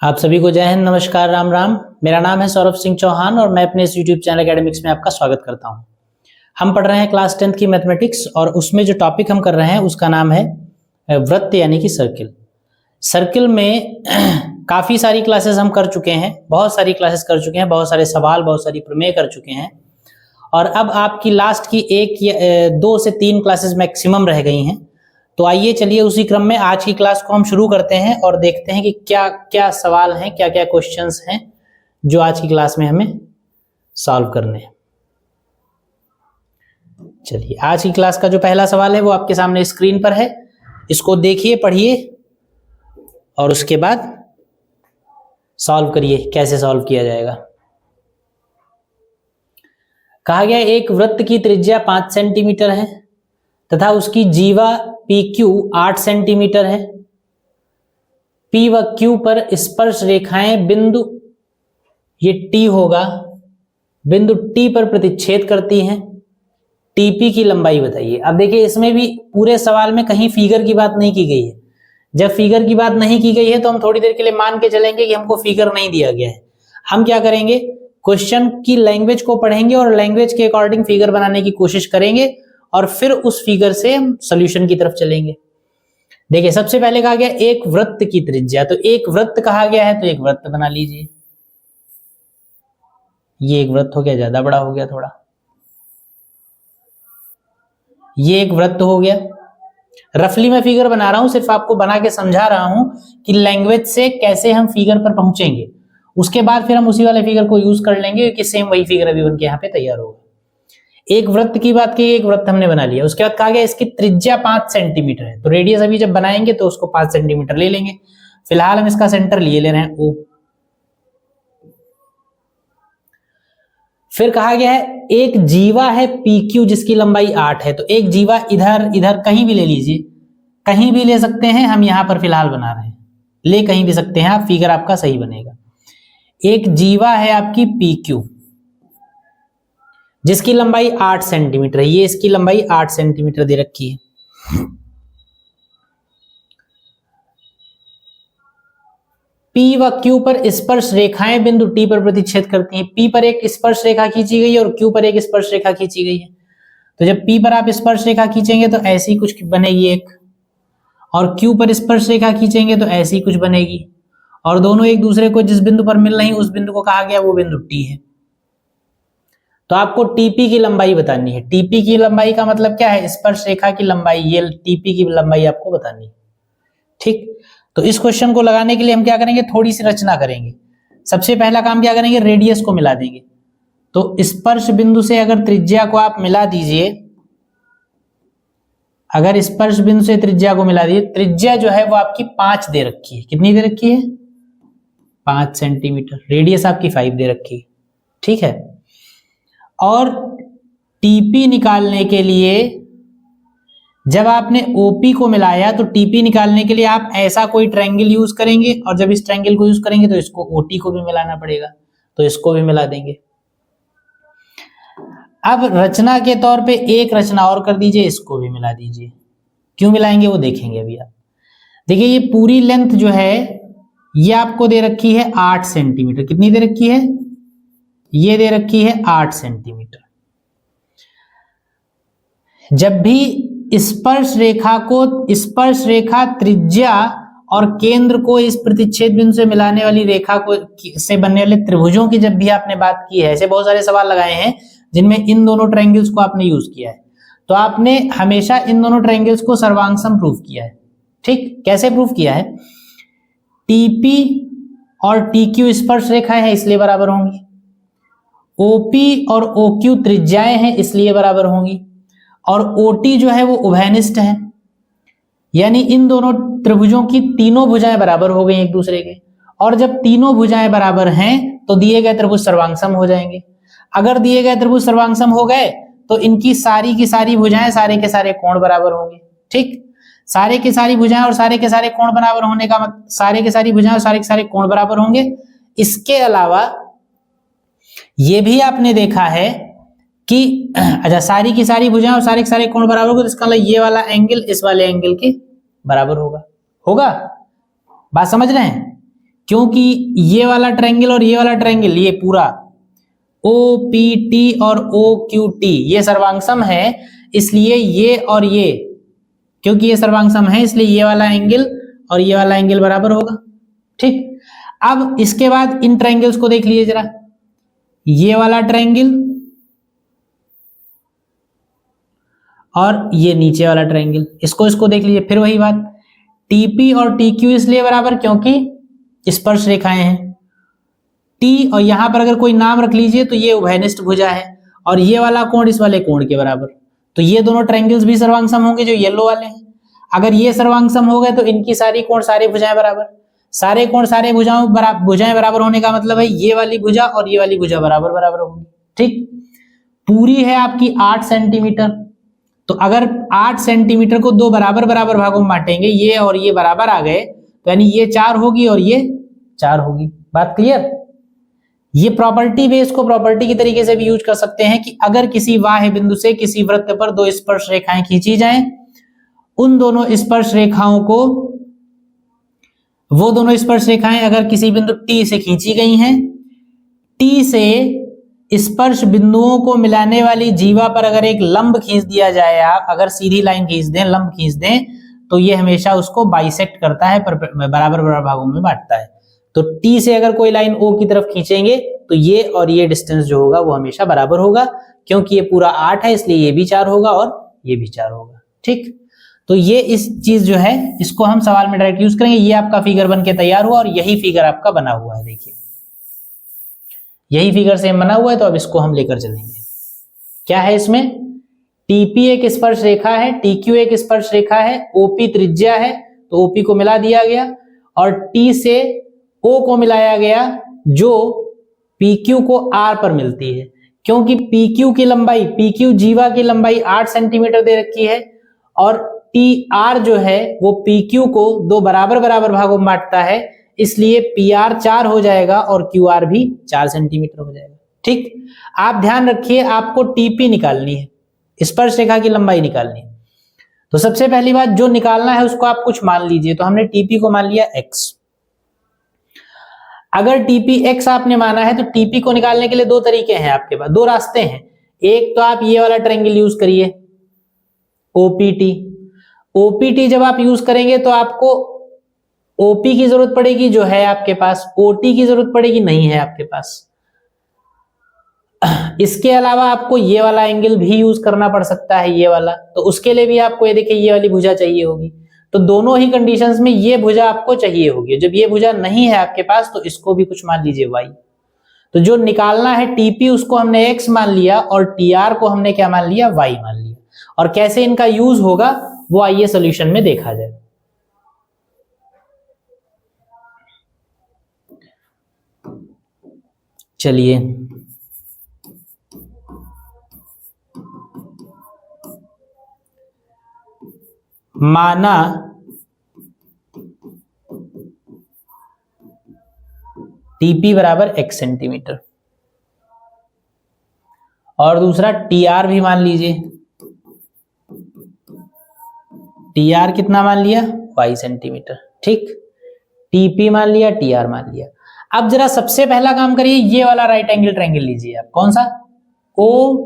आप सभी को जय हिंद, नमस्कार, राम राम। मेरा नाम है सौरभ सिंह चौहान और मैं अपने इस यूट्यूब चैनल एकेडमिक्स में आपका स्वागत करता हूं। हम पढ़ रहे हैं क्लास 10th की मैथमेटिक्स और उसमें जो टॉपिक हम कर रहे हैं उसका नाम है वृत्त यानी कि सर्किल। सर्किल में काफ़ी सारी क्लासेस हम कर चुके हैं, बहुत सारी क्लासेस कर चुके हैं, बहुत सारे सवाल, बहुत सारी प्रमेय कर चुके हैं और अब आपकी लास्ट की 2 से 3 क्लासेस मैक्सिमम रह गई हैं। तो आइए चलिए उसी क्रम में आज की क्लास को हम शुरू करते हैं और देखते हैं कि क्या क्या सवाल हैं, क्या क्या क्वेश्चंस हैं जो आज की क्लास में हमें सॉल्व करने हैं। चलिए, आज की क्लास का जो पहला सवाल है वो आपके सामने स्क्रीन पर है, इसको देखिए, पढ़िए और उसके बाद सॉल्व करिए। कैसे सॉल्व किया जाएगा? कहा गया एक वृत्त की त्रिज्या 5 सेंटीमीटर है तथा उसकी जीवा PQ 8 सेंटीमीटर है। P व Q पर स्पर्श रेखाएं बिंदु, ये T होगा, बिंदु T पर प्रतिच्छेद करती हैं। TP की लंबाई बताइए। अब देखिए, इसमें भी पूरे सवाल में कहीं फिगर की बात नहीं की गई है। जब फिगर की बात नहीं की गई है तो हम थोड़ी देर के लिए मान के चलेंगे कि हमको फिगर नहीं दिया गया है। हम क्या करेंगे, क्वेश्चन की लैंग्वेज को पढ़ेंगे और लैंग्वेज के अकॉर्डिंग फिगर बनाने की कोशिश करेंगे और फिर उस फिगर से हम सॉल्यूशन की तरफ चलेंगे। देखिए, सबसे पहले कहा गया एक वृत्त की त्रिज्या, तो एक वृत्त कहा गया है तो एक वृत्त बना लीजिए। ये एक वृत्त हो गया, ज्यादा बड़ा हो गया थोड़ा। ये एक वृत्त हो गया। रफली मैं फिगर बना रहा हूं, सिर्फ आपको बना के समझा रहा हूं कि लैंग्वेज से कैसे हम फिगर पर पहुंचेंगे। उसके बाद फिर हम उसी वाले फिगर को यूज कर लेंगे क्योंकि सेम वही फिगर अभी बन के यहाँ पे तैयार होगा। एक वृत्त की बात की, एक वृत्त हमने बना लिया। उसके बाद कहा गया इसकी त्रिज्या 5 सेंटीमीटर है, तो रेडियस अभी जब बनाएंगे तो उसको 5 सेंटीमीटर ले लेंगे। फिलहाल हम इसका सेंटर लिए ले रहे हैं O। फिर कहा गया है एक जीवा है PQ जिसकी लंबाई 8 है, तो एक जीवा इधर इधर कहीं भी ले लीजिए, कहीं भी ले सकते हैं। हम यहां पर फिलहाल बना रहे हैं, ले कहीं भी सकते हैं आप, फिगर आपका सही बनेगा। एक जीवा है आपकी PQ जिसकी लंबाई 8 सेंटीमीटर है, ये इसकी लंबाई 8 सेंटीमीटर दे रखी है। P व Q पर स्पर्श रेखाएं बिंदु T पर प्रतिच्छेद करती हैं। P पर एक स्पर्श रेखा खींची गई है और Q पर एक स्पर्श रेखा खींची गई है। तो जब P पर आप स्पर्श रेखा खींचेंगे तो ऐसी कुछ बनेगी एक, और Q पर स्पर्श रेखा खींचेंगे तो ऐसी कुछ बनेगी, और दोनों एक दूसरे को जिस बिंदु पर मिल रही उस बिंदु को कहा गया वो बिंदु T है। तो आपको TP की लंबाई बतानी है। TP की लंबाई का मतलब क्या है? स्पर्श रेखा की लंबाई, ये TP की लंबाई आपको बतानी है। ठीक, तो इस क्वेश्चन को लगाने के लिए हम क्या करेंगे, थोड़ी सी रचना करेंगे। सबसे पहला काम क्या करेंगे, रेडियस को मिला देंगे। तो स्पर्श बिंदु से अगर त्रिज्या को आप मिला दीजिए, अगर स्पर्श बिंदु से त्रिज्या को मिला दीजिए, त्रिज्या जो है वो आपकी 5 दे रखी है। कितनी दे रखी है? 5 सेंटीमीटर। रेडियस आपकी 5 दे रखी है। ठीक है, और TP निकालने के लिए जब आपने OP को मिलाया तो TP निकालने के लिए आप ऐसा कोई ट्रायंगल यूज करेंगे, और जब इस ट्रायंगल को यूज करेंगे तो इसको OT को भी मिलाना पड़ेगा, तो इसको भी मिला देंगे। अब रचना के तौर पे एक रचना और कर दीजिए, इसको भी मिला दीजिए। क्यों मिलाएंगे वो देखेंगे अभी आप। देखिए, ये पूरी लेंथ जो है ये आपको दे रखी है 8 सेंटीमीटर। कितनी दे रखी है? ये दे रखी है 8 सेंटीमीटर। जब भी स्पर्श रेखा त्रिज्या और केंद्र को इस प्रतिच्छेद बिंदु से मिलाने वाली रेखा को से बनने वाले त्रिभुजों की जब भी आपने बात की है, ऐसे बहुत सारे सवाल लगाए हैं जिनमें इन दोनों ट्रायंगल्स को आपने यूज किया है, तो आपने हमेशा इन दोनों ट्रायंगल्स को सर्वांगसम प्रूफ किया है। ठीक, कैसे प्रूफ किया है? TP और TQ स्पर्श रेखाएं हैं इसलिए बराबर होंगी, OP और OQ त्रिज्याएं हैं इसलिए बराबर होंगी, और OT जो है वो उभयनिष्ठ है, यानी इन दोनों त्रिभुजों की तीनों भुजाएं बराबर हो गई एक दूसरे के। और जब तीनों भुजाएं बराबर हैं तो दिए गए त्रिभुज सर्वांगसम हो जाएंगे। अगर दिए गए त्रिभुज सर्वांगसम हो गए तो इनकी सारी की सारी भुजाएं, सारे के सारे कोण बराबर होंगे। ठीक, सारे की सारी भुजाएं और सारे के सारे कोण बराबर होने का मतलब सारे की सारी भुजाएं और सारे के सारे कोण बराबर होंगे। इसके अलावा ये भी आपने देखा है कि अच्छा, सारी की सारी भुजाएं और सारे के सारे कोण बराबर होंगे, तो इसका मतलब ये वाला एंगल इस वाले एंगल के बराबर होगा। बात समझ रहे हैं? क्योंकि ये वाला ट्रायंगल और ये वाला ट्रायंगल, ये पूरा OPT और OQT ये सर्वांगसम है, इसलिए ये और ये, क्योंकि ये सर्वांगसम है इसलिए ये वाला एंगल और ये वाला एंगल बराबर होगा। ठीक, अब इसके बाद इन ट्रायंगल्स को देख लीजिए जरा, ये वाला ट्रायंगल और ये नीचे वाला ट्रायंगल, इसको देख लीजिए। फिर वही बात, TP और TQ इसलिए बराबर क्योंकि स्पर्श रेखाएं हैं। T और यहां पर अगर कोई नाम रख लीजिए तो ये उभयनिष्ठ भुजा है, और ये वाला कोण इस वाले कोण के बराबर, तो ये दोनों ट्रायंगल्स भी सर्वांगसम होंगे जो येलो वाले हैं। अगर ये सर्वांगसम हो गए तो इनकी सारी कोण सारी भुजाएं बराबर, सारे कोण सारे भुजाएं बराबर होने का मतलब है ये वाली भुजा और ये वाली भुजा बराबर बराबर होंगी। ठीक, पूरी है आपकी 8 सेंटीमीटर, तो अगर 8 सेंटीमीटर को दो बराबर बराबर भागों में बांटेंगे, ये और ये बराबर आ गए, तो यानी ये 4 होगी और ये 4 होगी। बात क्लियर? ये प्रॉपर्टी बेस को प्रॉपर्टी की तरीके से भी यूज कर सकते हैं कि अगर किसी बाह्य बिंदु से किसी वृत्त पर दो स्पर्श रेखाएं खींची जाएं, उन दोनों स्पर्श रेखाओं को, वो दोनों स्पर्श रेखाएं अगर किसी बिंदु T से खींची गई हैं, T से स्पर्श बिंदुओं को मिलाने वाली जीवा पर अगर एक लंब खींच दिया जाए, आप अगर सीधी लाइन खींच दें, लंब खींच दें, तो ये हमेशा उसको बाइसेक्ट करता है, बराबर बराबर भागों में बांटता है। तो T से अगर कोई लाइन O की तरफ खींचेंगे तो ये और ये डिस्टेंस जो होगा वो हमेशा बराबर होगा, क्योंकि ये पूरा 8 है इसलिए ये भी 4 होगा और ये भी 4 होगा। ठीक, तो ये इस चीज जो है इसको हम सवाल में डायरेक्ट यूज करेंगे। ये आपका फिगर बन के तैयार हुआ और यही फिगर आपका बना हुआ है, देखिए यही फिगर सेम बना हुआ है। तो अब इसको हम लेकर चलेंगे। क्या है इसमें? TP एक स्पर्श रेखा है, TQ एक स्पर्श रेखा है, OP त्रिज्या है, तो OP को मिला दिया गया, और T से O को मिलाया गया जो PQ को R पर मिलती है। क्योंकि PQ की लंबाई, PQ जीवा की लंबाई 8 सेंटीमीटर दे रखी है, और TR जो है वो PQ को दो बराबर बराबर भागों में बांटता है, इसलिए PR 4 हो जाएगा और QR भी 4 सेंटीमीटर हो जाएगा। ठीक, आप ध्यान रखिए, आपको TP निकालनी है, स्पर्श रेखा की लंबाई निकालनी है। तो सबसे पहली बात जो निकालना है उसको आप कुछ मान लीजिए। तो हमने TP को मान लिया x। अगर TP x आपने माना है तो TP को निकालने के लिए दो तरीके हैं आपके पास, दो रास्ते हैं। एक तो आप ये वाला ट्रायंगल यूज करिए OPT। OPT जब आप यूज करेंगे तो आपको OP की जरूरत पड़ेगी जो है आपके पास, OT की जरूरत पड़ेगी नहीं है आपके पास। इसके अलावा आपको ये वाला एंगल भी यूज करना पड़ सकता है, ये वाला, तो उसके लिए भी आपको ये देखिए ये वाली भुजा चाहिए होगी। तो दोनों ही कंडीशंस में ये भुजा आपको चाहिए होगी। जब ये भुजा नहीं है आपके पास तो इसको भी कुछ मान लीजिए y। तो जो निकालना है TP उसको हमने x मान लिया और TR को हमने क्या मान लिया? y मान लिया। और कैसे इनका यूज होगा वो आइए सॉल्यूशन में देखा जाए। चलिए, माना TP बराबर x सेंटीमीटर और दूसरा TR भी मान लीजिए। TR कितना मान लिया? y centimetre. ठीक, TP मान लिया, TR मान लिया। अब जरा सबसे पहला काम करिए, ये वाला राइट एंगल ट्रायंगल लीजिए आप। कौन सा? ORP।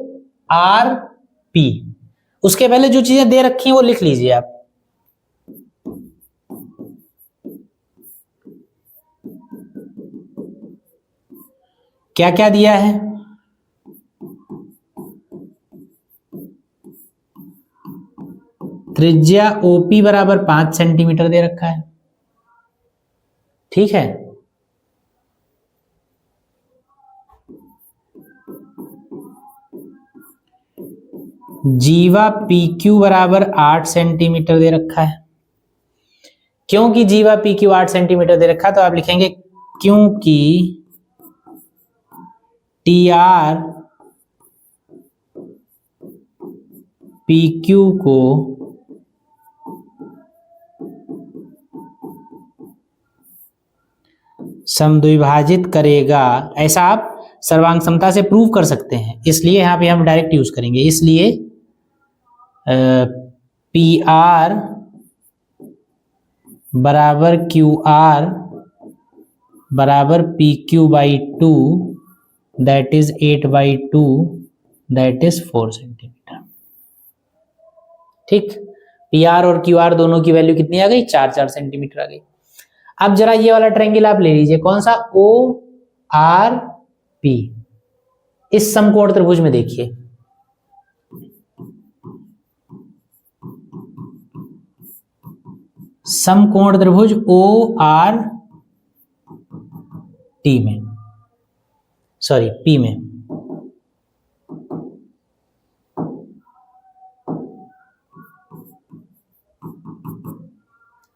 उसके पहले जो चीजें दे रखी हैं वो लिख लीजिए आप। क्या क्या दिया है? त्रिज्या OP बराबर 5 सेंटीमीटर दे रखा है। ठीक है, जीवा PQ बराबर 8 सेंटीमीटर दे रखा है। क्योंकि जीवा PQ 8 सेंटीमीटर दे रखा है तो आप लिखेंगे क्योंकि TR PQ को समद्विभाजित करेगा, ऐसा आप सर्वांग समता से प्रूव कर सकते हैं। इसलिए यहां पे हम डायरेक्ट यूज करेंगे। इसलिए PR बराबर QR बराबर P Q by two that is 8/2 that is 4 centimetre. ठीक, पी आर और क्यू आर दोनों की वैल्यू कितनी आ गई? 4 सेंटीमीटर आ गई। अब जरा ये वाला ट्रायंगल आप ले लीजिए, कौन सा? O R P. इस समकोण त्रिभुज में देखिए, समकोण त्रिभुज ओ आर टी में, सॉरी पी में,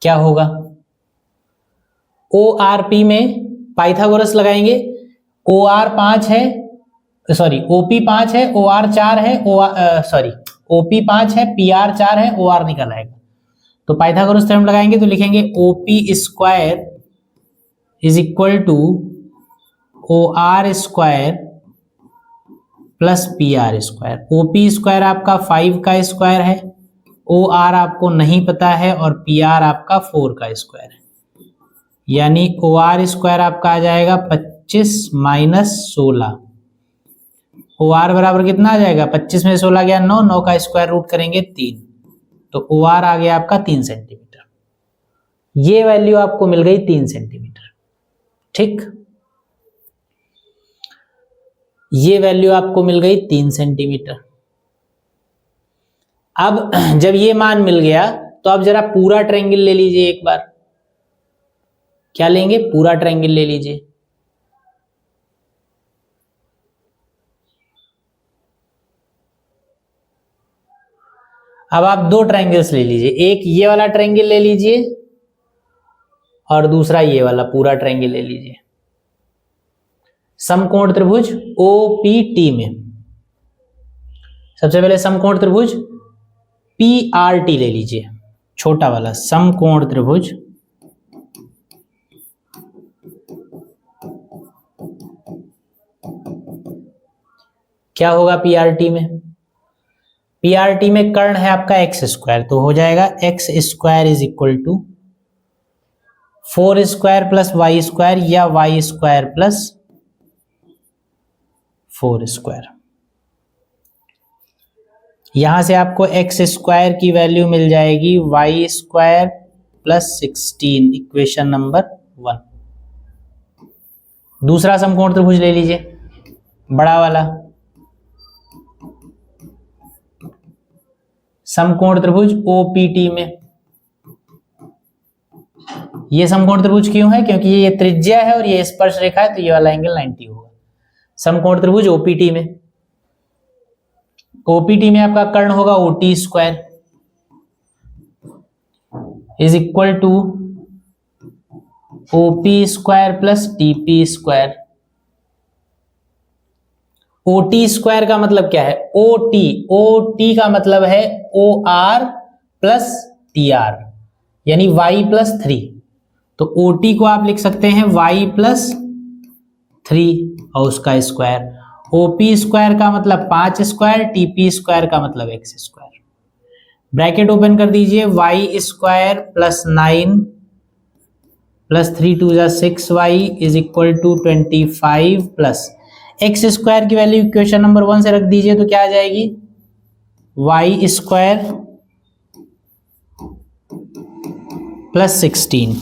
क्या होगा? ओ आर पी में पाइथागोरस लगाएंगे। ओ आर 5 है, सॉरी ओपी 5 है, ओ आर 4 है, सॉरी ओपी 5 है, पी आर 4 है, ओ आर निकल आएगा। तो पाइथागोरस थ्योरम लगाएंगे तो लिखेंगे OP square is equal to O R square plus P R square. OP square आपका 5 का स्क्वायर है, ओ आर आपको नहीं पता है, और पी आर आपका 4 का स्क्वायर है, यानी ओ आर स्क्वायर आपका आ जाएगा 25 माइनस 16। ओ आर बराबर कितना आ जाएगा? 25 में 16 गया 9, 9 का स्क्वायर रूट करेंगे 3, तो ओ आर आ गया आपका 3 सेंटीमीटर। ये वैल्यू आपको मिल गई 3 सेंटीमीटर। ठीक, ये वैल्यू आपको मिल गई 3 सेंटीमीटर। अब जब ये मान मिल गया तो अब जरा पूरा ट्रायंगल ले लीजिए एक बार। क्या लेंगे? पूरा ट्रायंगल ले लीजिए। अब आप दो ट्रायंगल्स ले लीजिए, एक ये वाला ट्रायंगल ले लीजिए और दूसरा ये वाला पूरा ट्रायंगल ले लीजिए। समकोण त्रिभुज ओपीटी में सबसे पहले समकोण त्रिभुज पीआरटी ले लीजिए, छोटा वाला समकोण त्रिभुज क्या होगा पीआरटी में? पीआरटी में कर्ण है आपका एक्स स्क्वायर, तो हो जाएगा x square is equal to 4 square plus y square या वाई स्क्वायर प्लस 4 स्क्वायर। यहां से आपको एक्स स्क्वायर की वैल्यू मिल जाएगी y square plus 16, equation number 1। दूसरा समकोण त्रिभुज ले लीजिए, बड़ा वाला समकोण त्रिभुज ओपीटी में। ये समकोण त्रिभुज क्यों है? क्योंकि ये त्रिज्या है और ये स्पर्श रेखा है, तो ये वाला एंगल 90 होगा। समकोण त्रिभुज ओपीटी में, ओपीटी में आपका कर्ण होगा OT square is equal to OP square plus TP square. OT square का मतलब क्या है? ओटी का मतलब है O R plus T R, यानी वाई प्लस 3। तो ओटी को आप लिख सकते हैं वाई प्लस 3 और उसका स्क्वायर। ओपी स्क्वायर का मतलब 5 स्क्वायर, टीपी स्क्वायर का मतलब एक्स स्क्वायर। ब्रैकेट ओपन कर दीजिए, वाई स्क्वायर प्लस 9 प्लस 3 2 जा 6y is equal to 25 plus x square की वैल्यू इक्वेशन नंबर 1 से रख दीजिए, तो क्या आ जाएगी? Y square plus 16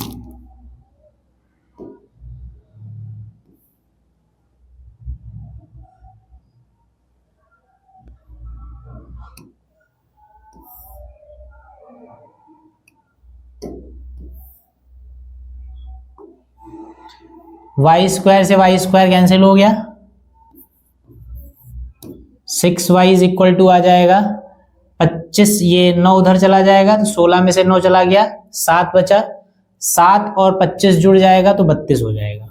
y square से वाई स्क्वायर कैंसिल हो गया, 6y इज इक्वल टू आ जाएगा 25, ये 9 उधर चला जाएगा तो 16 में से 9 चला गया, 7 बचा, 7 और 25 जुड़ जाएगा तो 32 हो जाएगा,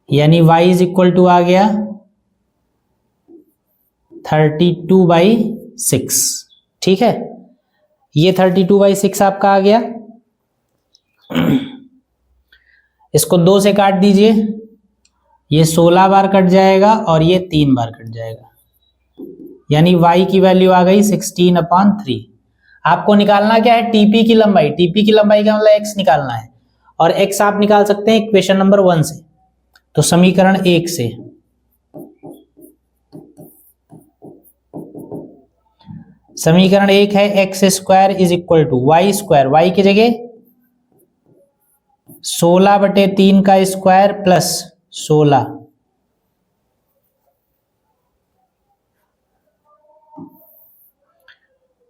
यानी y इज इक्वल टू आ गया 32/6। ठीक है, ये 32/6 आपका आ गया। इसको 2 से काट दीजिए, ये 16 बार कट जाएगा और ये 3 बार कट जाएगा, यानी y की वैल्यू आ गई 16/3। आपको निकालना क्या है? टीपी की लंबाई। टीपी की लंबाई का मतलब x निकालना है, और x आप निकाल सकते हैं इक्वेशन नंबर 1 से। तो समीकरण 1 से समीकरण 1 है x square is equal to y square, y की जगह 16/3 का स्क्वायर प्लस 16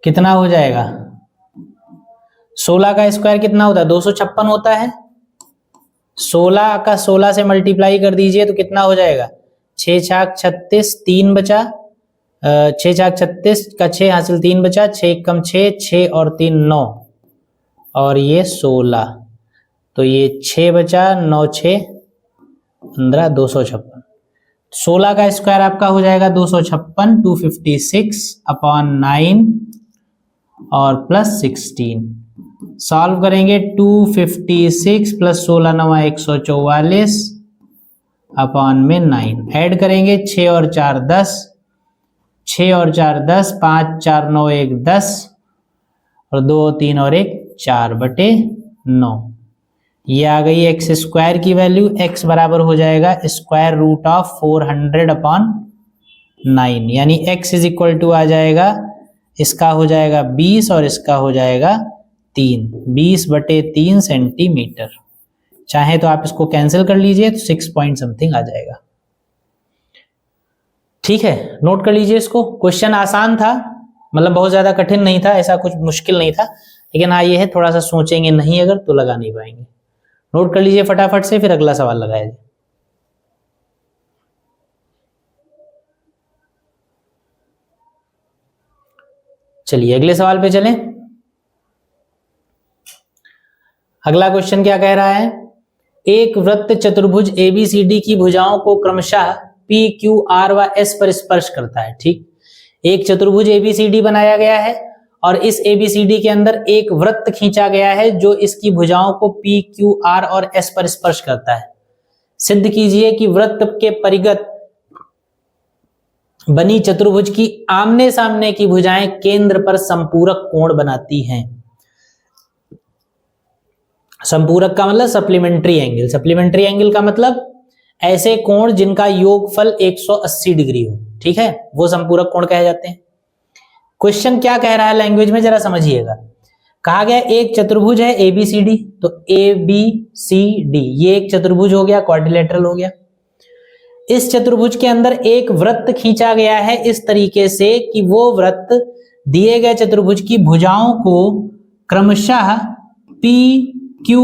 कितना हो जाएगा? 16 का स्क्वायर कितना होता है? 256 होता है। 16 का 16 से मल्टीप्लाई कर दीजिए तो कितना हो जाएगा? 6 छाक 36, 3 बचा, 6 छाक 36 का 6 हासिल 3 बचा, 6 कम 6, 6 और 3 9 और ये 16, तो ये 6 बचा, 9 6 15, 256। 16 का स्क्वायर आपका हो जाएगा 256, 256/9 और प्लस 16। सॉल्व करेंगे 256 प्लस 16 9 144 अपॉन में 9। ऐड करेंगे 6 और 4 10, 6 और 4 10, 5 4 9 1 10 और 2 3 और 1 4/9। ये आ गई एक्स स्क्वायर की वैल्यू। एक्स बराबर हो जाएगा स्क्वायर रूट ऑफ 400/9, यानी एक्स इज इक्वल टू आ जाएगा, इसका हो जाएगा 20 और इसका हो जाएगा 3, 20/3 सेंटीमीटर। चाहे तो आप इसको कैंसिल कर लीजिए तो 6 पॉइंट समथिंग आ जाएगा। ठीक है, नोट कर लीजिए इसको। क्वेश्चन आसान था, मतलब बहुत ज्यादा कठिन नहीं था, ऐसा कुछ मुश्किल नहीं था, लेकिन हाँ ये है थोड़ा सा सोचेंगे नहीं अगर तो लगा नहीं पाएंगे। नोट कर लीजिए फटाफट से, फिर अगला सवाल लगाया जाए। चलिए अगले सवाल पे चलें। अगला क्वेश्चन क्या कह रहा है? एक वृत्त चतुर्भुज एबीसीडी की भुजाओं को क्रमशः पी क्यू आर व एस पर स्पर्श करता है। ठीक, एक चतुर्भुज एबीसीडी बनाया गया है और इस एबीसीडी के अंदर एक वृत्त खींचा गया है जो इसकी भुजाओं को पी क्यू आर और एस पर स्पर्श करता है। सिद्ध कीजिए कि वृत्त के परिगत बनी चतुर्भुज की आमने सामने की भुजाएं केंद्र पर संपूरक कोण बनाती हैं। संपूरक का मतलब सप्लीमेंट्री एंगल, सप्लीमेंट्री एंगल का मतलब ऐसे कोण जिनका योगफल 180 डिग्री हो। ठीक है, वो संपूरक कोण कहे जाते हैं। क्वेश्चन क्या कह रहा है लैंग्वेज में जरा समझिएगा। कहा गया एक चतुर्भुज है एबीसीडी, तो एबीसीडी ये एक चतुर्भुज हो गया, क्वाड्रिलेटरल हो गया। इस चतुर्भुज के अंदर एक वृत्त खींचा गया है इस तरीके से कि वो वृत्त दिए गए चतुर्भुज की भुजाओं को क्रमशः पी क्यू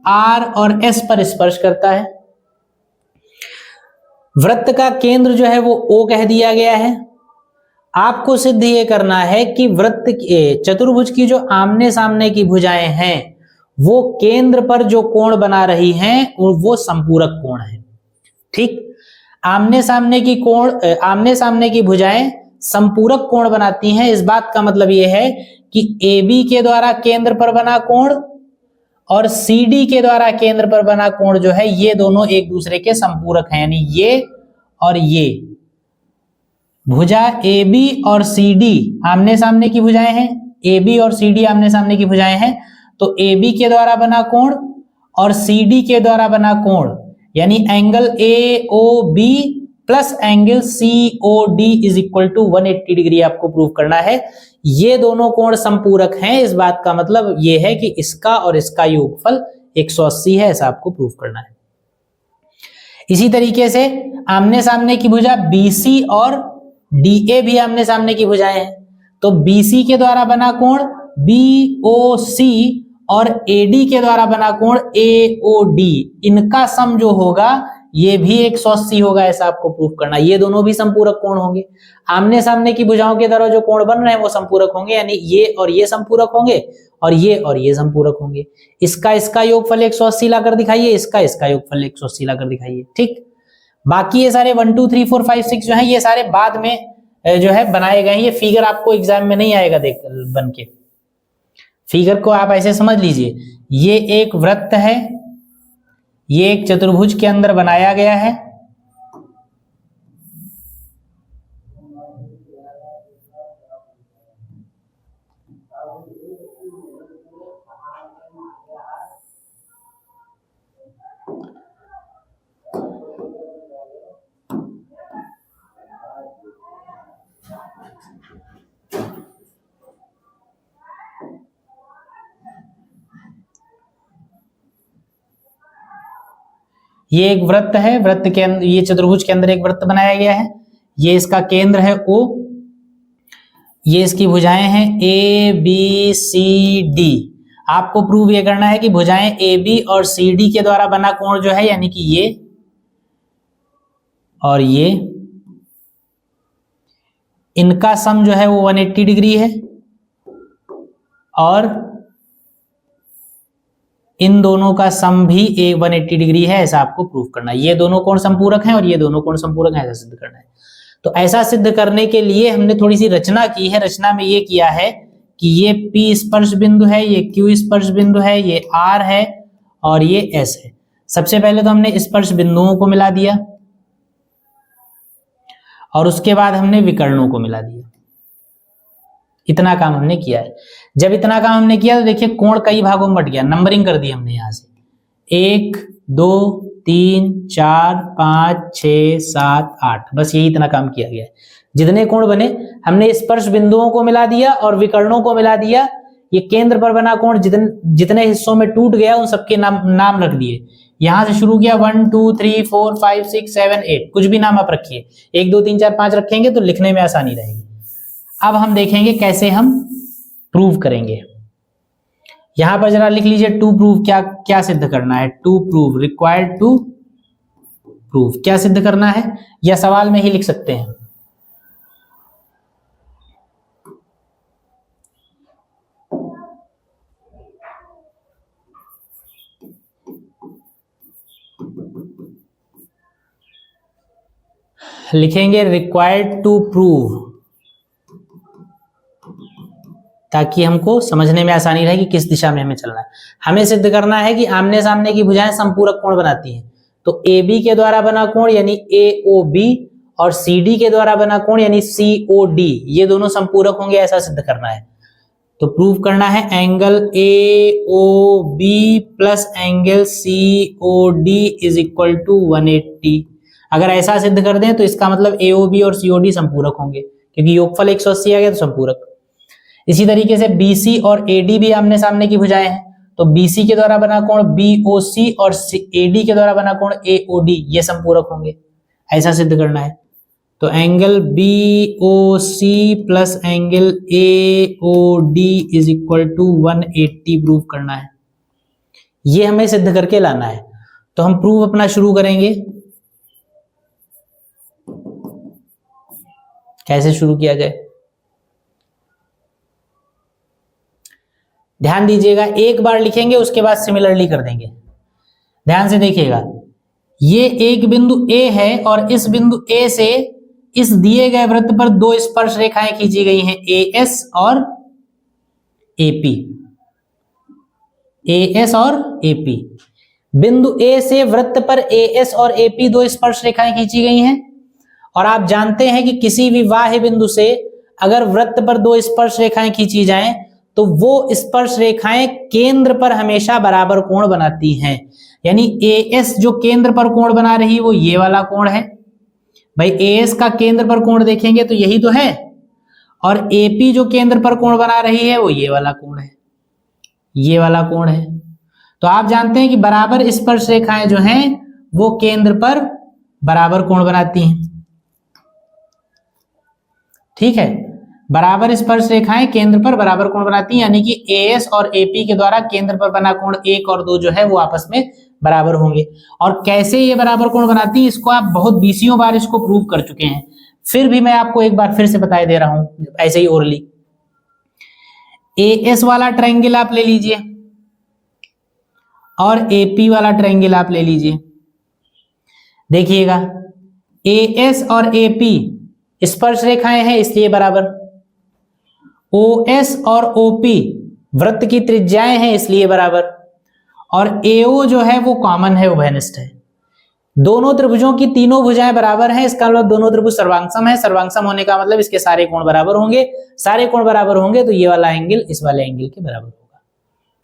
आर और एस पर स्पर्श करता है। वृत्त का केंद्र जो है वो ओ कह दिया गया है। आपको सिद्ध ये करना है कि वृत्त चतुर्भुज की जो आमने सामने की भुजाएं हैं वो केंद्र पर जो कोण बना रही हैं वो संपूरक कोण है। ठीक, आमने सामने की भुजाएं संपूरक कोण बनाती हैं। इस बात का मतलब यह है कि AB के द्वारा केंद्र पर बना कोण और CD के द्वारा केंद्र पर बना कोण जो है ये दोनों एक दूसरे के संपूरक हैं, यानी ये और ये भुजा AB और CD आमने सामने की भुजाएं हैं। AB और CD आमने सामने की भुजाएं हैं, तो AB के द्वारा बना कोण और CD के द्वारा बना कोण यानी angle AOB plus angle COD is equal to 180 degree आपको प्रूव करना है। ये दोनों कोण संपूरक हैं। इस बात का मतलब ये है कि इसका और इसका योगफल 180 है, ऐसा आपको प्रूव करना है। इसी तरीके से आमने सामने की भुजा BC और DA भी आमने सामने की भुजाएं हैं, तो BC के द्वारा बना कोण BOC और AD के द्वारा बना कोण AOD, इनका सम जो होगा ये भी 180 होगा, ऐसा आपको प्रूफ करना। ये दोनों भी संपूरक कोण होंगे। आमने सामने की भुजाओं के द्वारा जो कोण बन रहे हैं वो संपूरक होंगे, यानी ये और ये संपूरक होंगे और ये संपूरक होंगे। इसका योगफल 180 लाकर दिखाइए, इसका योगफल 180 लाकर दिखाइए। ठीक, बाकी ये सारे 1 2 3 4 5 6 जो है ये सारे बाद में जो है बनाए गए हैं। ये फिगर आपको एग्जाम में नहीं आएगा देख बन के। फिगर को आप ऐसे समझ लीजिए, ये एक वृत्त है, ये एक चतुर्भुज के अंदर बनाया गया है। ये एक वृत्त है, वृत्त के अंदर, ये चतुर्भुज के अंदर एक वृत्त बनाया गया है, ये इसका केंद्र है O, ये इसकी भुजाएं हैं A B C D। आपको प्रूव ये करना है कि भुजाएं AB और CD के द्वारा बना कोण जो है, यानी कि ये और ये, इनका सम जो है वो 180 डिग्री है, और इन दोनों का सम भी 180 डिग्री है, ऐसा आपको प्रूव करना है। ये दोनों कोण संपूरक हैं और ये दोनों कोण संपूरक हैं, ऐसा सिद्ध करना है। तो ऐसा सिद्ध करने के लिए हमने थोड़ी सी रचना की है। रचना में ये किया है कि ये P स्पर्श बिंदु है, ये Q स्पर्श बिंदु है, ये R है और ये S है। सबसे पहले तो हमने स्पर्श बिंदुओं को मिला दिया और उसके बाद हमने विकर्णों को मिला दिया। इतना काम हमने किया है। जब इतना काम हमने किया तो देखिए कोण कई भागों में बट गया, नंबरिंग कर दी हमने यहां से 1 2 3 4 5 6 7 8, बस यही इतना काम किया गया है। जितने कोण बने हमने स्पर्श बिंदुओं को मिला दिया और विकर्णों को मिला दिया। ये केंद्र पर बना कोण जितने हिस्सों में टूट गया उन सबके नाम रख दिए। यहां से शुरू किया 1 2 3 4 5 6 7 8, कुछ भी नाम आप रखिए, 1 2 3 4 5 रखेंगे तो लिखने में आसानी रहेगी। अब हम देखेंगे कैसे हम प्रूव करेंगे। यहां पर जरा लिख लीजिए टू प्रूव, क्या क्या सिद्ध करना है। To prove, required to prove, क्या सिद्ध करना है, या सवाल में ही लिख सकते हैं। लिखेंगे रिक्वायर्ड टू प्रूव, ताकि हमको समझने में आसानी रहे कि किस दिशा में हमें चलना है। हमें सिद्ध करना है कि आमने सामने की भुजाएं संपूरक कोण बनाती हैं। तो AB के द्वारा बना कोण यानी AOB और CD के द्वारा बना कोण यानी COD, ये दोनों संपूरक होंगे, ऐसा सिद्ध करना है। तो प्रूव करना है angle AOB plus angle COD is equal to 180। अगर ऐसा सिद्ध कर दें तो इसका मतलब AOB और COD संपूरक होंगे, क्योंकि योगफल 180 आ गया तो संपूरक। इसी तरीके से BC और AD भी आमने सामने की भुजाएं हैं, तो BC के द्वारा बना कोण BOC और AD के द्वारा बना कोण AOD, ये संपूरक होंगे, ऐसा सिद्ध करना है। तो angle BOC plus angle AOD is equal to 180 prove करना है। ये हमें सिद्ध करके लाना है। तो हम प्रूव अपना शुरू करेंगे। कैसे शुरू किया जाए, ध्यान दीजिएगा। एक बार लिखेंगे उसके बाद सिमिलरली कर देंगे। ध्यान से देखिएगा, ये एक बिंदु A है और इस बिंदु A से इस दिए गए वृत्त पर दो स्पर्श रेखाएं खींची गई हैं, AS और AP। AS और AP, बिंदु A से वृत्त पर AS और AP दो स्पर्श रेखाएं खींची गई हैं। और आप जानते हैं कि किसी भी बाह्य बिंदु से अगर वृत्त पर दो स्पर्श रेखाएं खींची जाएं तो वो स्पर्श रेखाएं केंद्र पर हमेशा बराबर कोण बनाती हैं। यानी AS जो केंद्र पर कोण बना रही है वो ये वाला कोण है। भाई AS का केंद्र पर कोण देखेंगे तो यही तो है, और AP जो केंद्र पर कोण बना रही है वो ये वाला कोण है, ये वाला कोण है। तो आप जानते हैं कि बराबर स्पर्श रेखाएं जो हैं वो केंद्र पर बराबर कोण बनाती हैं। ठीक है, बराबर स्पर्श रेखाएं केंद्र पर बराबर कोण बनाती हैं, यानी कि AS और AP के द्वारा केंद्र पर बना कोण 1 और 2 जो है वो आपस में बराबर होंगे। और कैसे ये बराबर कोण बनाती हैं इसको आप बहुत बीसियों बार इसको प्रूव कर चुके हैं, फिर भी मैं आपको एक बार फिर से बताए दे रहा हूं ऐसे ही ओरली। AS वाला ट्रायंगल आप ले लीजिए और AP वाला ट्रायंगल आप ले लीजिए। देखिएगा AS और AP स्पर्श रेखाएं हैं इसलिए बराबर, OS और OP वृत्त की त्रिज्याएं हैं इसलिए बराबर, और AO जो है वो कॉमन है, उभयनिष्ठ है। दोनों त्रिभुजों की तीनों भुजाएं बराबर हैं, इसका मतलब दोनों त्रिभुज सर्वांगसम है। सर्वांगसम होने का मतलब इसके सारे कोण बराबर होंगे, सारे कोण बराबर होंगे तो ये वाला एंगल इस वाले एंगल के बराबर होगा।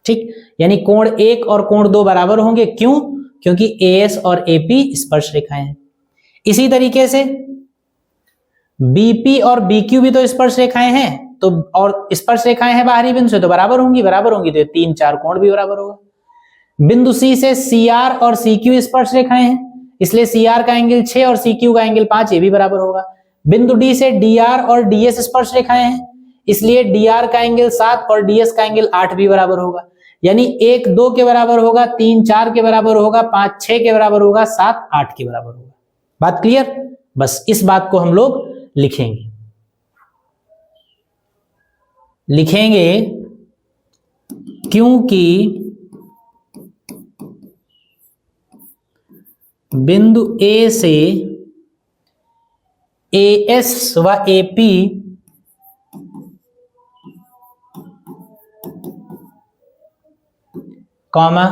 ठीक, यानी कोण 1 और कोण 2 बराबर होंगे। क्यों? क्योंकि AS और AP स्पर्श रेखाएं हैं। इसी तरीके से BP और BQ भी तो स्पर्श रेखाएं हैं, तो और स्पर्श रेखाएं हैं बाहरी बिंदु से तो बराबर होंगी तो 3 4 कोण भी बराबर होगा। बिंदु सी से सी आर और सी क्यू स्पर्श रेखाएं हैं, इसलिए सी आर का एंगल 6 और सी क्यू का एंगल 5, ये भी बराबर होगा। बिंदु डी से डी आर और डी एस स्पर्श रेखाएं हैं, इसलिए डी आर का एंगल 7 और डी एस का एंगल 8 भी बराबर होगा। यानी 1 2 के बराबर होगा, 3 4 के बराबर होगा, 5 6 के बराबर होगा, 7 8 के बराबर होगा। बात क्लियर? बस इस बात को हम लोग लिखेंगे क्योंकि बिंदु ए से ए एस व ए पी कॉमा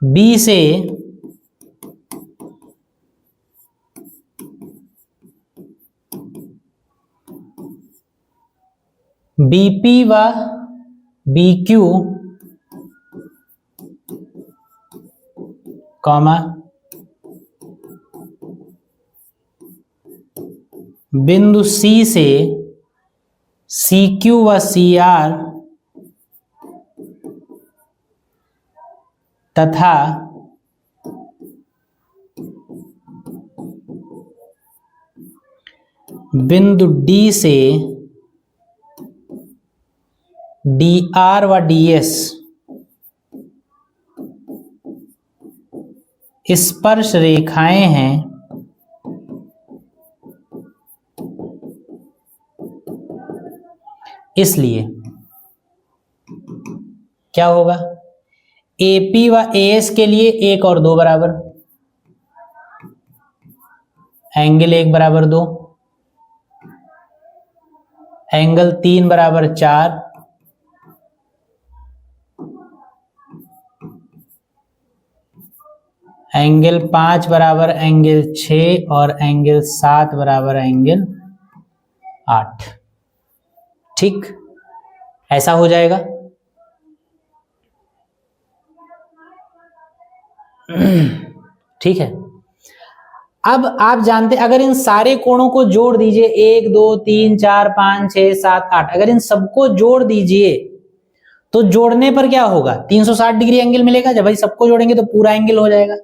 बी से बीपी व बीक्यू कॉमा बिंदु सी से सी क्यू व सी आर तथा बिंदु डी से डी आर व डी एस स्पर्श रेखाएं हैं, इसलिए क्या होगा, एपी व एएस के लिए 1 और 2 बराबर, एंगल 1 बराबर 2, एंगल 3 बराबर 4, एंगल 5 बराबर एंगल 6 और एंगल 7 बराबर एंगल 8। ठीक, ऐसा हो जाएगा। ठीक है। अब आप जानते, अगर इन सारे कोणों को जोड़ दीजिए, 1 2 3 4 5 6 7 8, अगर इन सबको जोड़ दीजिए तो जोड़ने पर क्या होगा, 360 डिग्री एंगल मिलेगा। जब भाई सबको जोड़ेंगे तो पूरा एंगल हो जाएगा।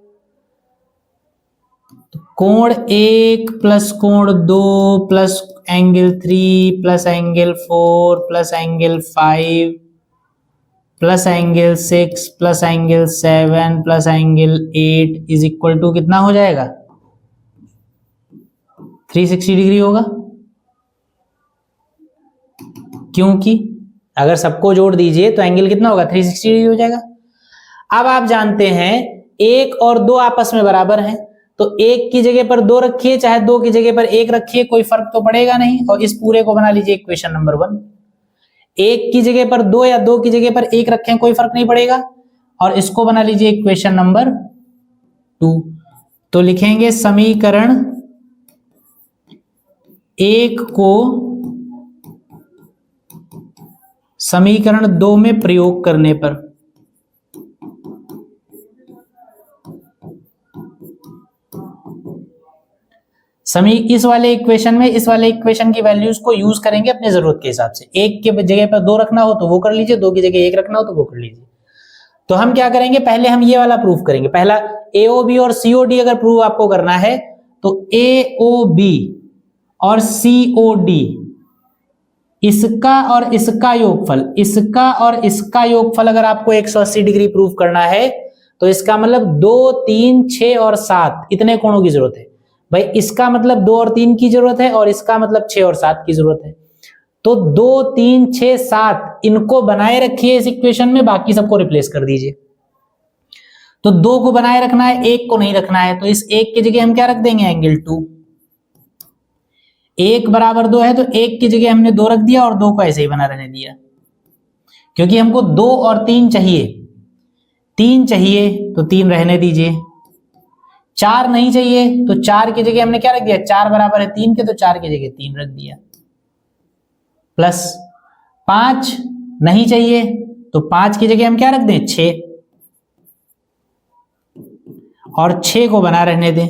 तो कोण 1 प्लस कोण 2 plus angle 3 plus angle 4 plus angle 5 plus angle 6 plus angle 7 plus angle 8 is equal to कितना हो जाएगा, 360 डिग्री होगा। क्योंकि अगर सबको जोड़ दीजिए तो एंगल कितना होगा, 360 डिग्री हो जाएगा। अब आप जानते हैं 1 और 2 आपस में बराबर हैं, तो 1 की जगह पर 2 रखिए, चाहे 2 की जगह पर 1 रखिए, कोई फर्क तो पड़ेगा नहीं। और इस पूरे को बना लीजिए इक्वेशन नंबर 1। 1 की जगह पर 2 या 2 की जगह पर 1 रखें, कोई फर्क नहीं पड़ेगा। और इसको बना लीजिए इक्वेशन नंबर 2। तो लिखेंगे समीकरण 1 को समीकरण 2 में प्रयोग करने पर इस वाले इक्वेशन में इस वाले इक्वेशन की वैल्यूज को यूज करेंगे अपने जरूरत के हिसाब से। 1 के जगह पर 2 रखना हो तो वो कर लीजिए, 2 की जगह 1 रखना हो तो वो कर लीजिए। तो हम क्या करेंगे, पहले हम ये वाला प्रूफ करेंगे। पहला AOB और COD अगर प्रूफ आपको करना है तो AOB और COD, इसका और इसका योगफल, इसका और इसका योगफल अगर आपको 180 डिग्री प्रूफ करना है तो इसका मतलब 2 3 6 और 7 इतने कोणों की जरूरत है। भाई इसका मतलब 2 और 3 की जरूरत है और इसका मतलब 6 और 7 की जरूरत है। तो 2 3 6 7 इनको बनाए रखिए इस इक्वेशन में, बाकी सबको रिप्लेस कर दीजिए। तो 2 को बनाए रखना है, 1 को नहीं रखना है, तो इस 1 की जगह हम क्या रख देंगे, एंगल 2। 1 बराबर 2 है तो 1 की जगह हमने 2 रख दिया और 2 को ऐसे ही बना रहने दिया, क्योंकि हमको 2 और 3 चाहिए। 3 चाहिए तो 3 रहने दीजिए, 4 नहीं चाहिए तो 4 की जगह हमने क्या रख दिया, 4 बराबर है 3 के, तो 4 की जगह 3 रख दिया। प्लस 5 नहीं चाहिए तो 5 की जगह हम क्या रख दें, 6, और 6 को बना रहने दें।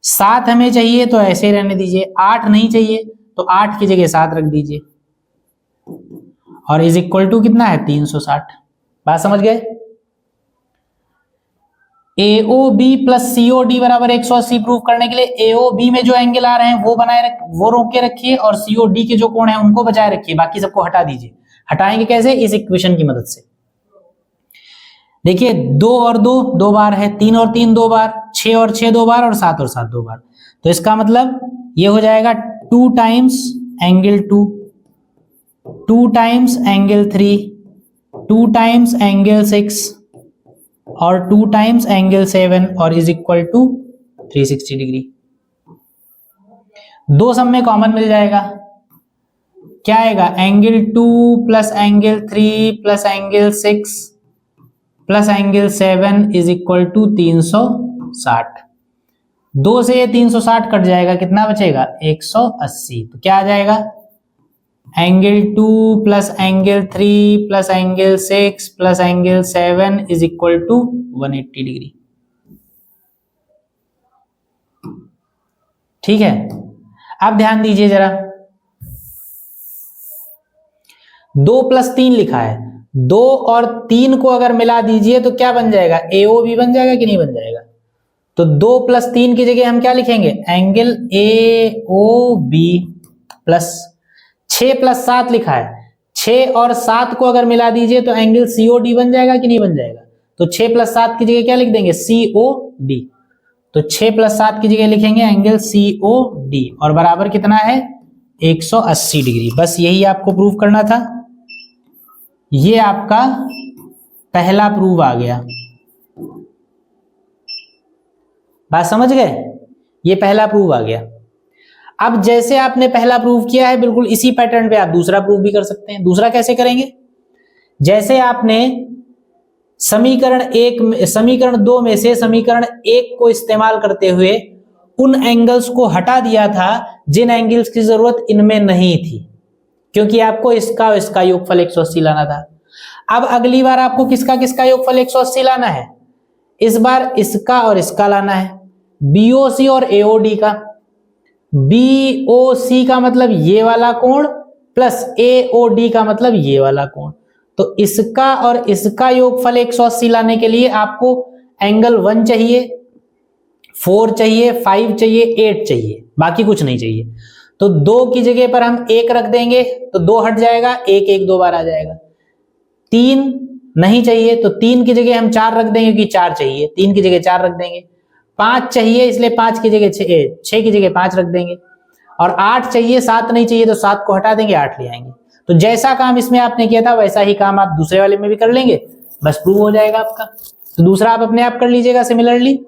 7 हमें चाहिए तो ऐसे ही रहने दीजिए। 8 नहीं चाहिए तो 8 की जगह 7 रख दीजिए, और इज इक्वल टू कितना है, 360। बात समझ गए। AOB प्लस COD बराबर 180 प्रूव करने के लिए AOB में जो एंगल आ रहे हैं वो रोक के रखिए और COD के जो कोण हैं उनको बचाए रखिए, बाकी सबको हटा दीजिए। हटाएंगे कैसे? इस इक्वेशन की मदद से। देखिए 2 और 2 2 बार है, 3 और 3 2 बार, 6 और 6 2 बार और 7 और 7 2 बार। तो इसका मतलब ये हो जाएगा 2 times angle 2, 2 times angle 3, 2 times angle 6 और 2 टाइम्स एंगल 7 और इज इक्वल टू 360 डिग्री। दो सब में कॉमन मिल जाएगा, क्या आएगा? Angle 2 plus angle 3 plus angle 6 plus angle 7 is equal to 360। 2 से ये 360 कट जाएगा, कितना बचेगा? 180। तो क्या आ जाएगा? Angle 2 plus angle 3 plus angle 6 plus angle 7 is equal to 180 degree. ठीक है, अब ध्यान दीजिए जरा, 2 प्लस 3 लिखा है, 2 और 3 को अगर मिला दीजिए तो क्या बन जाएगा? AOB बन जाएगा कि नहीं बन जाएगा? तो 2 प्लस 3 की जगह हम क्या लिखेंगे? एंगल AOB प्लस 6 प्लस 7 लिखा है, 6 और 7 को अगर मिला दीजिए तो एंगल COD बन जाएगा कि नहीं बन जाएगा? तो 6 प्लस 7 की जगह क्या लिख देंगे? COD। तो 6 प्लस 7 की जगह लिखेंगे एंगल COD और बराबर कितना है? 180 डिग्री। बस यही आपको प्रूव करना था। ये आपका पहला प्रूव आ गया। बात समझ गए? ये पहला प्रूव आ गया। अब जैसे आपने पहला प्रूव किया है बिल्कुल इसी पैटर्न पे आप दूसरा प्रूव भी कर सकते हैं। दूसरा कैसे करेंगे? जैसे आपने समीकरण 2 में से समीकरण 1 को इस्तेमाल करते हुए उन एंगल्स को हटा दिया था जिन एंगल्स की जरूरत इनमें नहीं थी, क्योंकि आपको इसका और इसका योगफल 180 लाना था। अब अगली बार आपको किसका किसका योगफल 180 लाना है? इस बार इसका और इसका लाना है, BOC और AOD का। BOC का मतलब ये वाला कोण प्लस AOD का मतलब ये वाला कोण। तो इसका और इसका योगफल 180 लाने के लिए आपको एंगल 1 चाहिए, 4 चाहिए, 5 चाहिए, 8 चाहिए, बाकी कुछ नहीं चाहिए। तो 2 की जगह पर हम 1 रख देंगे तो 2 हट जाएगा, 1 1 2 बार आ जाएगा। 3 नहीं चाहिए तो 3 की जगह हम 4 रख देंगे क्योंकि 4 चाहिए, 3 की जगह 4 रख देंगे। 5 चाहिए इसलिए 5 की जगह 6 की जगह 5 रख देंगे। और 8 चाहिए, 7 नहीं चाहिए तो 7 को हटा देंगे, 8 ले आएंगे। तो जैसा काम इसमें आपने किया था वैसा ही काम आप दूसरे वाले में भी कर लेंगे, बस प्रूव हो जाएगा आपका। तो दूसरा आप अपने आप कर लीजिएगा सिमिलरली।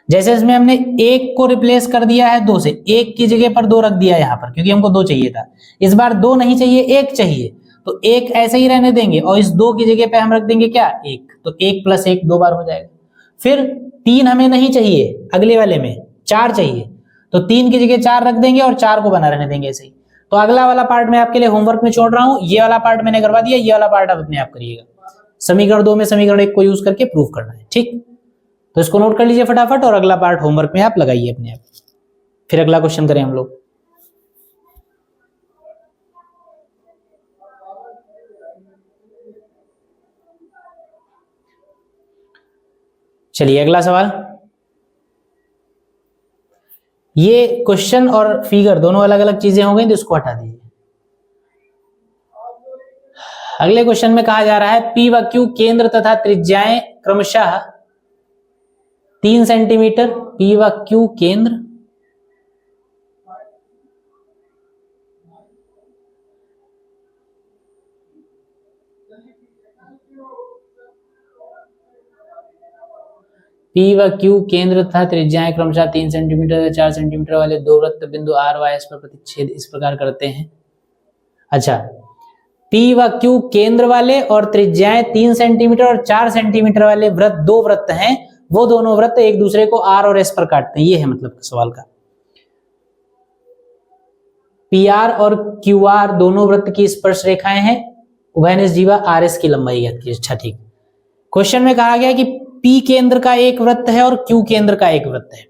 जैसे इसमें हमने 1 को रिप्लेस कर दिया है 2 से, 1 की जगह पर 2 रख दिया यहाँ पर क्योंकि हमको 2 चाहिए था। इस बार 2 नहीं चाहिए, 1 चाहिए, तो 1 ऐसे ही रहने देंगे और इस 2 की जगह पे हम रख देंगे क्या? 1। तो 1 प्लस 1 2 बार हो जाएगा। फिर 3 हमें नहीं चाहिए, अगले वाले में 4 चाहिए, तो 3 की जगह 4 रख देंगे और 4 को बना रहने देंगे ऐसे ही। तो अगला वाला पार्ट मैं आपके लिए होमवर्क में छोड़ रहा हूं, ये वाला पार्ट मैंने करवा दिया, ये वाला पार्ट आप अपने आप करिएगा। समीकरण 2 में समीकरण 1 को यूज करके प्रूव करना है, ठीक? तो इसको नोट कर लीजिए फटाफट और अगला पार्ट होमवर्क में आप लगाइए अपने आप। फिर अगला क्वेश्चन करें हम लोग। चलिए अगला सवाल। ये क्वेश्चन और फिगर दोनों अलग अलग चीजें हो गई तो इसको हटा दीजिए। अगले क्वेश्चन में कहा जा रहा है P व Q केंद्र तथा त्रिज्याएं क्रमशः 3 सेंटीमीटर, P व Q केंद्र P व Q केंद्र तथा त्रिज्याएं क्रमशः 3 सेंटीमीटर या 4 सेंटीमीटर वाले दो वृत्त बिंदु R व S पर प्रतिच्छेद इस प्रकार करते हैं। अच्छा, P व Q केंद्र वाले और त्रिज्याएं 3 सेंटीमीटर और 4 सेंटीमीटर वाले वृत्त, दो वृत्त हैं, वो दोनों वृत्त एक दूसरे को R और S पर काटते हैं। ये है मतलब सवाल का। PR और QR दोनों वृत्त की स्पर्श रेखाएं हैं, उभयनिष्ठ जीवा RS की लंबाई ज्ञात कीजिए। अच्छा ठीक, क्वेश्चन में कहा गया कि P केंद्र का एक वृत्त है और Q केंद्र का एक वृत्त है।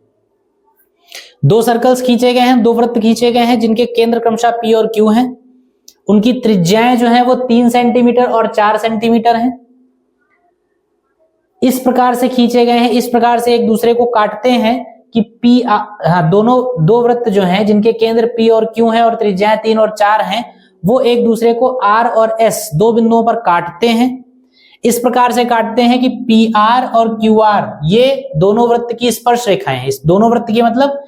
दो सर्कल्स खींचे गए हैं, दो वृत्त खींचे गए हैं जिनके केंद्र क्रमशः P और Q हैं। उनकी त्रिज्याएं जो हैं वो 3 सेंटीमीटर और 4 सेंटीमीटर हैं। इस प्रकार से खींचे गए हैं, इस प्रकार से एक दूसरे को काटते हैं कि पी दोनों दो वृत्त जो हैं जिनके केंद्र पी और क्यू हैं और त्रिज्याएं 3 और 4 हैं, वो एक दूसरे को आर और एस दो बिंदुओं पर काटते हैं। इस प्रकार से काटते हैं कि पी आर और क्यू आर ये दोनों वृत्त की स्पर्श रेखाएं हैं। इस दोनों वृत्त की मतलब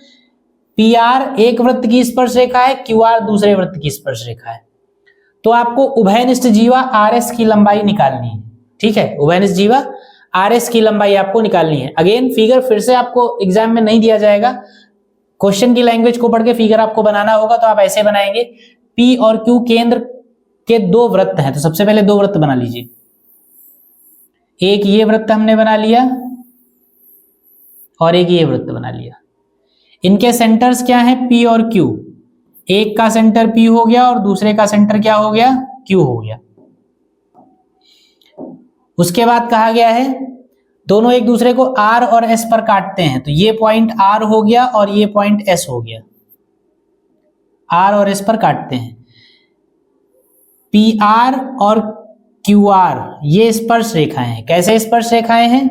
पी आर एक वृत्त की स्पर्श रेखा है, क्यू आर दूसरे वृत्त की स्पर्श रेखा है। तो आपको उभयनिष्ठ जीवा आर एस की लंबाई निकालनी है। ठीक है, उभयनिष्ठ जीवा आर एस की लंबाई आपको निकालनी है। अगेन फिगर फिर से आपको एग्जाम में नहीं दिया जाएगा, क्वेश्चन की लैंग्वेज को पढ़ के फिगर आपको बनाना होगा। तो आप ऐसे बनाएंगे, पी और क्यू केंद्र के दो वृत्त हैं, तो सबसे पहले दो वृत्त बना लीजिए। एक ये वृत्त हमने बना लिया और एक ये वृत्त बना लिया। इनके सेंटर्स क्या हैं? पी और क्यू। एक का सेंटर पी हो गया और दूसरे का सेंटर क्या हो गया? क्यू हो गया। उसके बाद कहा गया है दोनों एक दूसरे को आर और एस पर काटते हैं, तो ये पॉइंट आर हो गया और ये पॉइंट एस हो गया। आर और एस पर काटते हैं। पी आर और क्यू आर ये स्पर्श रेखाएं हैं। कैसे स्पर्श रेखाएं हैं?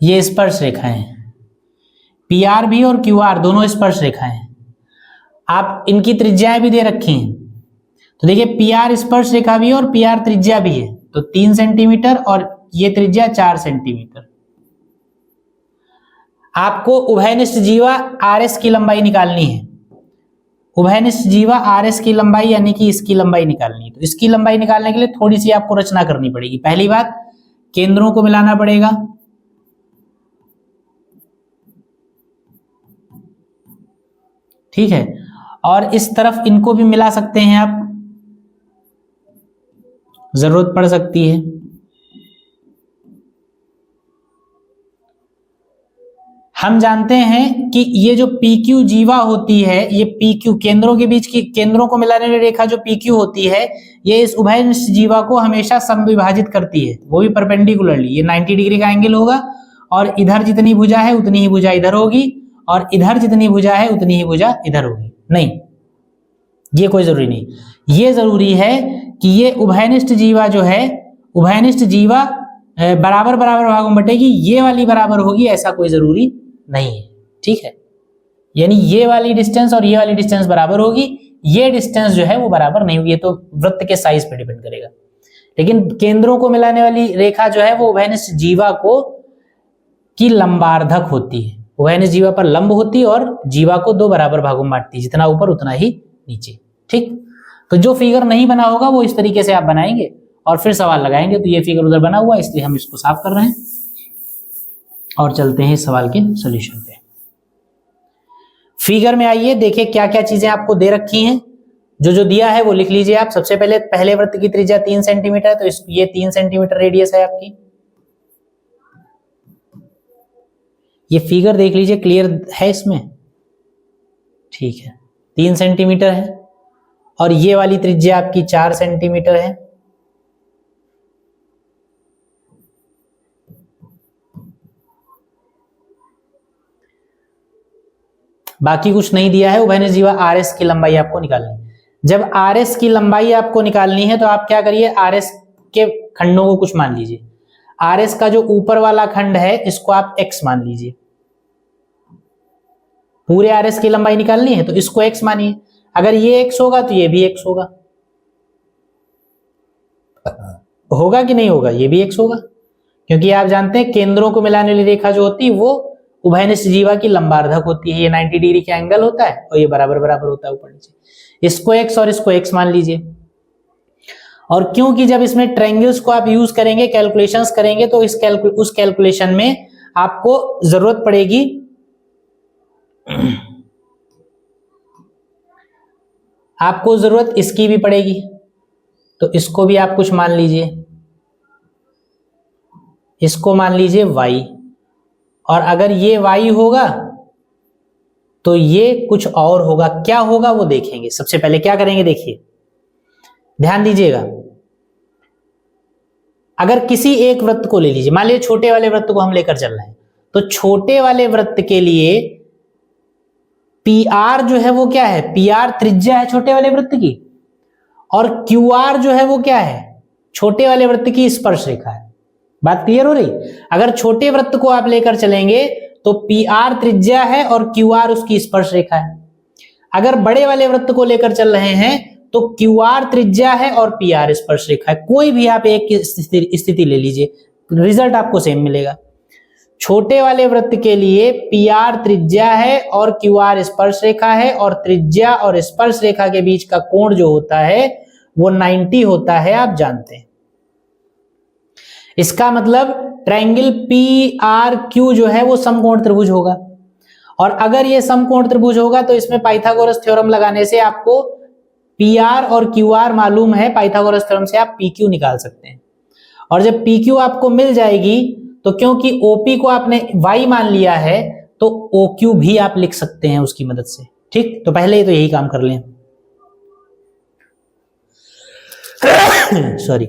ये स्पर्श रेखाएं हैं। पी आर भी और क्यू आर दोनों स्पर्श रेखाएं हैं। आप इनकी त्रिज्याएं भी दे रखी हैं, तो देखिए पी आर स्पर्श रेखा भी है और पी आर त्रिज्या भी है, तो 3 सेंटीमीटर और ये त्रिज्या 4 सेंटीमीटर। आपको उभयनिष्ठ जीवा आर एस की लंबाई निकालनी है। उभयनिष्ठ जीवा आर एस की लंबाई यानी कि इसकी लंबाई निकालनी है। तो इसकी लंबाई निकालने के लिए थोड़ी सी आपको रचना करनी पड़ेगी। पहली बात, केंद्रों को मिलाना पड़ेगा। ठीक है, और इस तरफ इनको भी मिला सकते हैं आप, जरूरत पड़ सकती है। हम जानते हैं कि ये जो PQ जीवा होती है, ये PQ केंद्रों के बीच की, केंद्रों को मिलाने वाली रेखा जो PQ होती है, ये इस उभयनिष्ठ जीवा को हमेशा समविभाजित करती है, वो भी परपेंडिकुलरली। ये 90 डिग्री का एंगल होगा और इधर जितनी भुजा है उतनी ही भुजा इधर होगी और इधर जितनी भुजा है उतनी ही भुजा इधर होगी। नहीं, ये कोई जरूरी नहीं। ये जरूरी है कि ये उभयनिष्ठ जीवा जो है, उभयनिष्ठ जीवा बराबर बराबर भागों में बटेगी, ये वाली बराबर होगी ऐसा कोई जरूरी नहीं है। ठीक है, यानी ये वाली डिस्टेंस और ये वाली डिस्टेंस बराबर होगी, ये डिस्टेंस जो है वो बराबर नहीं होगी। ये तो वृत्त के साइज पे डिपेंड करेगा। लेकिन केंद्रों को मिलाने वाली रेखा जो है वो उभयनिष्ठ जीवा को की लंबार्धक होती है। उभयनिष्ठ जीवा पर लंब होती है और जीवा को दो बराबर भागों में बांटती है, जितना ऊपर उतना ही नीचे। ठीक, तो जो फिगर नहीं बना होगा वो इस तरीके से आप बनाएंगे और फिर सवाल लगाएंगे। तो ये फिगर उधर बना हुआ है, इसलिए हम इसको साफ कर रहे हैं और चलते हैं इस सवाल के सॉल्यूशन पे। फिगर में आइए, देखिए क्या क्या चीजें आपको दे रखी हैं। जो जो दिया है वो लिख लीजिए आप। सबसे पहले पहले वृत्त की त्रिज्या 3 सेंटीमीटर है, तो ये 3 सेंटीमीटर रेडियस है आपकी। ये फिगर देख लीजिए, क्लियर है इसमें? ठीक है, 3 सेंटीमीटर है और ये वाली त्रिज्या आपकी 4 सेंटीमीटर है। बाकी कुछ नहीं दिया है। उभयनिष्ठ जीवा आर एस की लंबाई आपको निकालनी है। जब आर एस की लंबाई आपको निकालनी है तो आप क्या करिए, आर एस के खंडों को कुछ मान लीजिए। आर एस का जो ऊपर वाला खंड है इसको आप x मान लीजिए। पूरे आर एस की लंबाई निकालनी है तो इसको x मानिए। अगर ये x होगा तो ये भी x होगा। होगा कि नहीं होगा? ये भी x होगा, क्योंकि आप जानते हैं केंद्रों को मिलाने वाली रेखा जो होती है वो उभयनिष्ठ जीवा की लंबार्धक होती है। ये 90 डिग्री का एंगल होता है और ये बराबर बराबर होता है ऊपर नीचे। इसको x और इसको x मान लीजिए। और क्योंकि जब इसमें ट्रायंगल्स को आप यूज करेंगे, कैलकुलेशंस करेंगे, तो उस कैलकुलेशन में आपको जरूरत पड़ेगी आपको जरूरत इसकी भी पड़ेगी, तो इसको भी आप कुछ मान लीजिए। इसको मान लीजिए y, और अगर ये y होगा तो ये कुछ और होगा। क्या होगा वो देखेंगे। सबसे पहले क्या करेंगे, देखिए ध्यान दीजिएगा। अगर किसी एक वृत्त को ले लीजिए, मान लीजिए छोटे वाले वृत्त को हम लेकर चल रहे हैं, तो छोटे वाले वृत्त के लिए PR जो है वो क्या है, PR त्रिज्या है छोटे वाले वृत्त की, और QR जो है वो क्या है, छोटे वाले वृत्त की स्पर्श रेखा है। बात क्लियर हो रही? अगर छोटे वृत्त को आप लेकर चलेंगे तो PR त्रिज्या है और QR उसकी स्पर्श रेखा है। अगर बड़े वाले वृत्त को लेकर चल रहे हैं तो QR त्रिज्या है और PR स्पर्श रेखा है। कोई भी आप एक स्थिति ले लीजिए, रिजल्ट आपको सेम मिलेगा। छोटे वाले वृत्त के लिए PR त्रिज्या है और QR स्पर्श रेखा है, और त्रिज्या और स्पर्श रेखा के बीच का कोण जो होता है वो 90 होता है, आप जानते हैं। इसका मतलब ट्रायंगल PRQ जो है वो समकोण त्रिभुज होगा, और अगर ये समकोण त्रिभुज होगा तो इसमें पाइथागोरस थ्योरम लगाने से आपको PR और QR मालूम है, पाइथागोरस थ्योरम से आप PQ निकाल सकते हैं। और जब PQ आपको मिल जाएगी तो क्योंकि OP को आपने Y मान लिया है तो OQ भी आप लिख सकते हैं उसकी मदद से। ठीक, तो पहले ही तो यही काम कर लें। सॉरी।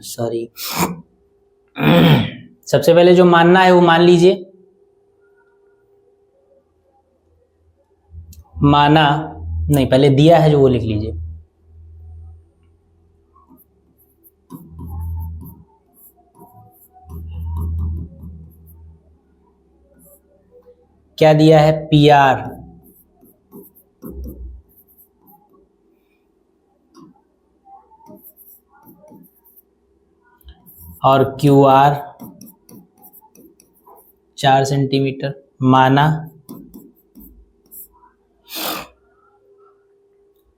सॉरी। सबसे पहले जो मानना है वो मान लीजिए। माना नहीं, पहले दिया है जो वो लिख लीजिए। क्या दिया है? PR और QR 4 सेंटीमीटर। माना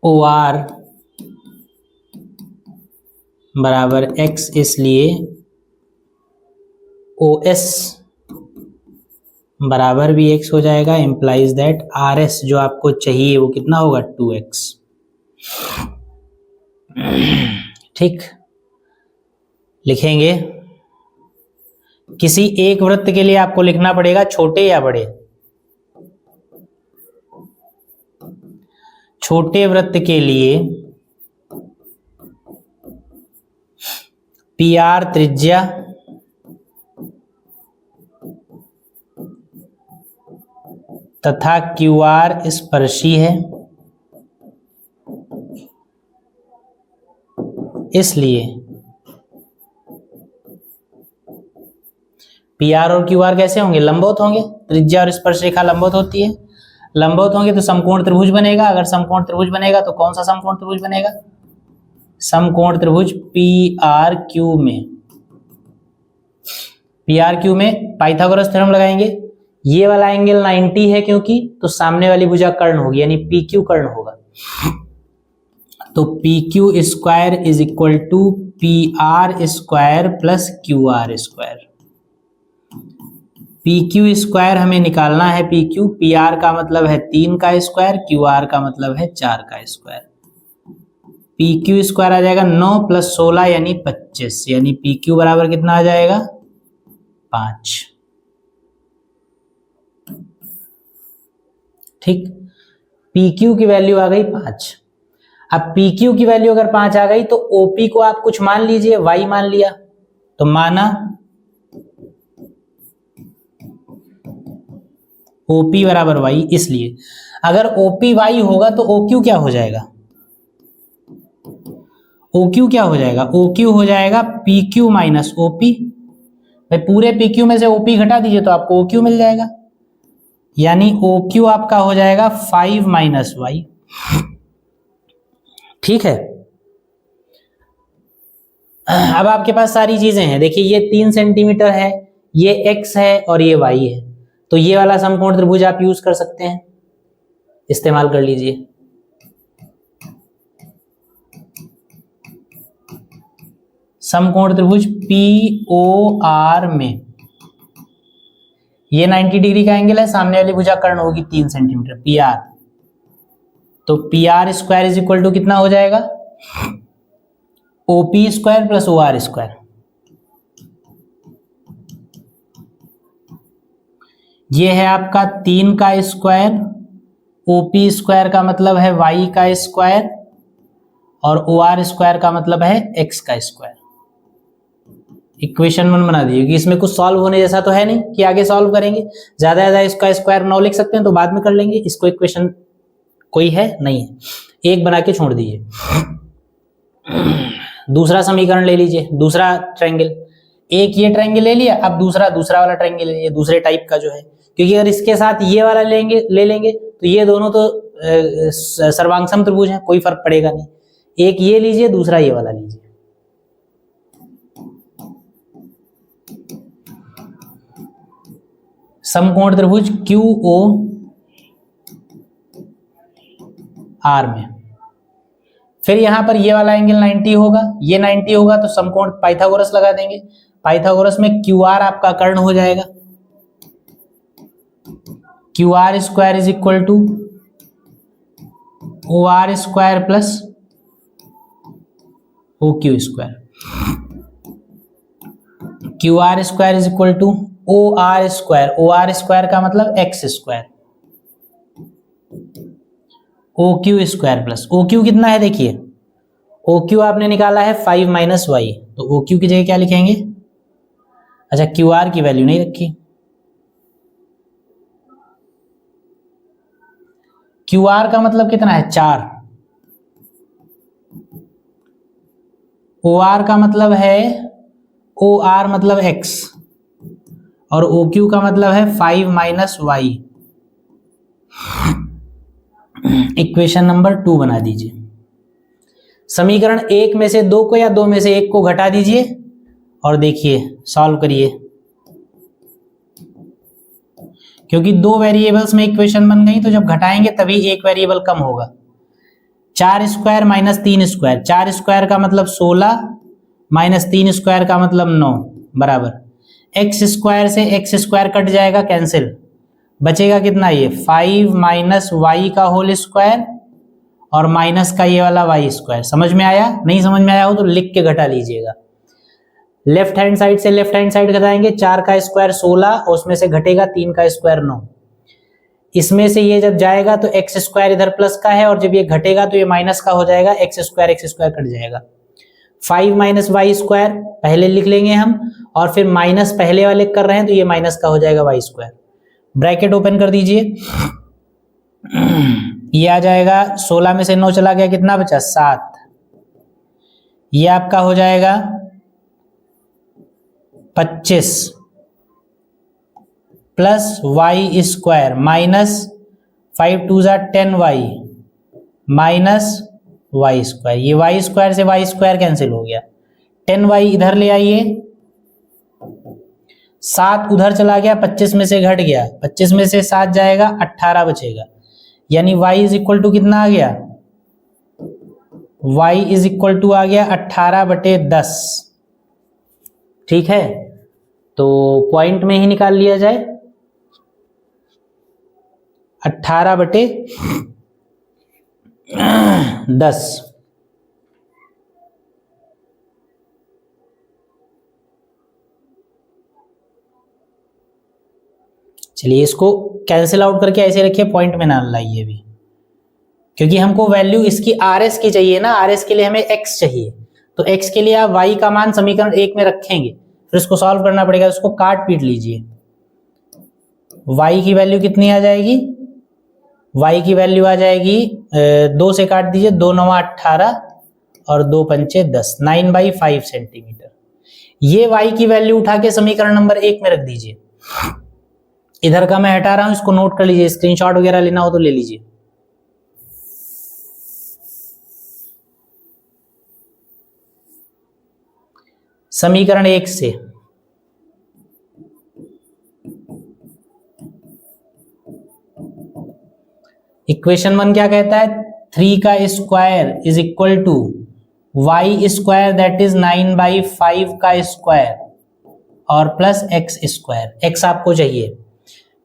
OR बराबर X, इसलिए OS बराबर भी X हो जाएगा। इंप्लाइज दैट RS जो आपको चाहिए वो कितना होगा? 2X। ठीक, लिखेंगे। किसी एक वृत्त के लिए आपको लिखना पड़ेगा छोटे या बड़े। छोटे वृत्त के लिए PR त्रिज्या तथा QR स्पर्शी है, इसलिए PR और QR कैसे होंगे? लंबवत होंगे। त्रिज्या और स्पर्श रेखा लंबवत होती है। लंबवत होंगे तो समकोण त्रिभुज बनेगा। अगर समकोण त्रिभुज बनेगा तो कौन सा समकोण त्रिभुज बनेगा? समकोण त्रिभुज PRQ में। PRQ में पाइथागोरस थ्योरम लगाएंगे। ये वाला एंगल 90 है क्योंकि, तो सामने वाली भुजा कर्ण होगी, यानी PQ कर्ण होगा। तो PQ square is equal to PR square plus QR square. PQ square हमें निकालना है। PQ, PR का मतलब है 3 का स्क्वायर, QR का मतलब है 4 का स्क्वायर। PQ स्क्वायर आ जाएगा 9 + 16 यानी 25, यानी PQ बराबर कितना आ जाएगा? 5। ठीक, PQ की वैल्यू आ गई 5। अब PQ की वैल्यू अगर 5 आ गई तो OP को आप कुछ मान लीजिए, Y मान लिया, तो माना OP बराबर Y। इसलिए अगर OP Y होगा तो OQ क्या हो जाएगा? OQ क्या हो जाएगा? OQ हो जाएगा PQ माइनस OP। भाई पूरे PQ में से OP घटा दीजिए तो आपको OQ मिल जाएगा, यानी OQ आपका हो जाएगा 5 माइनस Y। ठीक है, अब आपके पास सारी चीजें हैं। देखिए ये 3 सेंटीमीटर है, ये X है और ये Y है, तो ये वाला समकोण त्रिभुज आप यूज कर सकते हैं, इस्तेमाल कर लीजिए। समकोण त्रिभुज POR में ये 90 डिग्री का एंगल है, सामने वाली भुजा कर्ण होगी 3 सेंटीमीटर PR, तो PR square is equal to कितना हो जाएगा? OP square plus OR square, ये है आपका 3 का स्क्वायर, OP स्क्वायर का मतलब है y का स्क्वायर और OR स्क्वायर का मतलब है x का स्क्वायर। इक्वेशन 1 बना दीजिए कि इसमें कुछ सॉल्व होने जैसा तो है नहीं कि आगे सॉल्व करेंगे, ज्यादा इसका स्क्वायर 9 लिख सकते हैं तो बाद में कर लेंगे, इसको इक्वेशन कोई है नहीं है, एक बना के छोड़ दीजिए। दूसरा समीकरण ले लीजिए, दूसरा ट्रायंगल, एक ये ट्रायंगल ले लिया, अब दूसरा वाला ट्रायंगल ले लीजिए, दूसरे टाइप का जो है, क्योंकि अगर इसके साथ ये वाला ले लेंगे तो ये दोनों तो सर्वांगसम त्रिभुज हैं, कोई फर्क पड़ेगा नहीं। एक ये लीजिए, दूसरा ये वाला लीजिए। समकोण त्रिभुज QOR में, फिर यहां पर ये वाला एंगल 90 होगा, ये 90 होगा तो समकोण पाइथागोरस लगा देंगे। पाइथागोरस में QR आपका कर्ण हो जाएगा, QR square is equal to OR square plus OQ square. QR square is equal to OR square, OR square का मतलब x square, OQ square plus OQ कितना है देखिए, OQ आपने निकाला है 5 माइनस वाई, तो OQ की जगह क्या लिखेंगे, अच्छा QR की वैल्यू नहीं रखी, QR का मतलब कितना है 4, OR का मतलब है OR मतलब x और OQ का मतलब है 5 माइनस वाई। इक्वेशन नंबर 2 बना दीजिए। समीकरण 1 में से 2 को या 2 में से 1 को घटा दीजिए और देखिए सॉल्व करिए, क्योंकि 2 वेरिएबल्स में इक्वेशन बन गई तो जब घटाएंगे तभी एक वेरिएबल कम होगा। 4 स्क्वायर माइनस 3 स्क्वायर, 4 स्क्वायर का मतलब 16 माइनस 3 स्क्वायर का मतलब 9 बराबर x स्क्वायर से x स्क्वायर कट जाएगा कैंसिल, बचेगा कितना ये 5 माइनस वाई का होल स्क्वायर और माइनस का ये वाला वाई स्क्वायर। समझ में आया? नहीं समझ में आया हो तो लिख के घटा लीजिएगा। लेफ्ट हैंड साइड से लेफ्ट हैंड साइड घटाएंगे, 4 का स्क्वायर 16 और उसमें से घटेगा 3 का स्क्वायर 9, इसमें से ये जब जाएगा तो एक्स स्क्वायर इधर प्लस का है और जब ये घटेगा तो ये माइनस का हो जाएगा, एक्स स्क्वायर कट जाएगा। 5 माइनस वाई स्क्वायर पहले लिख लेंगे हम और फिर माइनस पहले वाले कर रहे हैं तो ये माइनस का हो जाएगा वाई स्क्वायर। ब्रैकेट ओपन कर दीजिए, ये आ जाएगा 16 में से 9 चला गया, कितना बचा 7, ये आपका हो जाएगा 25 प्लस वाई स्क्वायर माइनस 5 2 जा 10 वाई माइनस वाई स्क्वायर, ये वाई स्क्वायर से वाई स्क्वायर कैंसिल हो गया, 10 वाई इधर ले आइए, 7 उधर चला गया, 25 में से घट गया, 25 में से 7 जाएगा 18 बचेगा, यानी y इज इक्वल टू कितना आ गया, y इज इक्वल टू आ गया 18/10। ठीक है, तो पॉइंट में ही निकाल लिया जाए 18/10। चलिए इसको कैंसिल आउट करके ऐसे रखिए, पॉइंट में ना लाइए अभी, क्योंकि हमको वैल्यू इसकी RS की चाहिए ना, RS के लिए हमें x चाहिए, तो x के लिए आप y का मान समीकरण 1 में रखेंगे, फिर इसको सॉल्व करना पड़ेगा, उसको काट पीट लीजिए। y की वैल्यू कितनी आ जाएगी, y की वैल्यू आ जाएगी 2 से काट दीजिए, 2 9 18 और 2 पंचे 10, 9/5 सेंटीमीटर। ये y की वैल्यू उठा के समीकरण नंबर 1 में रख दीजिए। इधर का मैं हटा रहा हूं, इसको नोट कर लीजिए, स्क्रीनशॉट वगैरह लेना हो तो ले लीजिए। समीकरण 1 से इक्वेशन 1 क्या कहता है, 3 का square is equal to y square that is 9/5 का स्क्वायर और प्लस एक्स स्क्वायर, एक्स आपको चाहिए।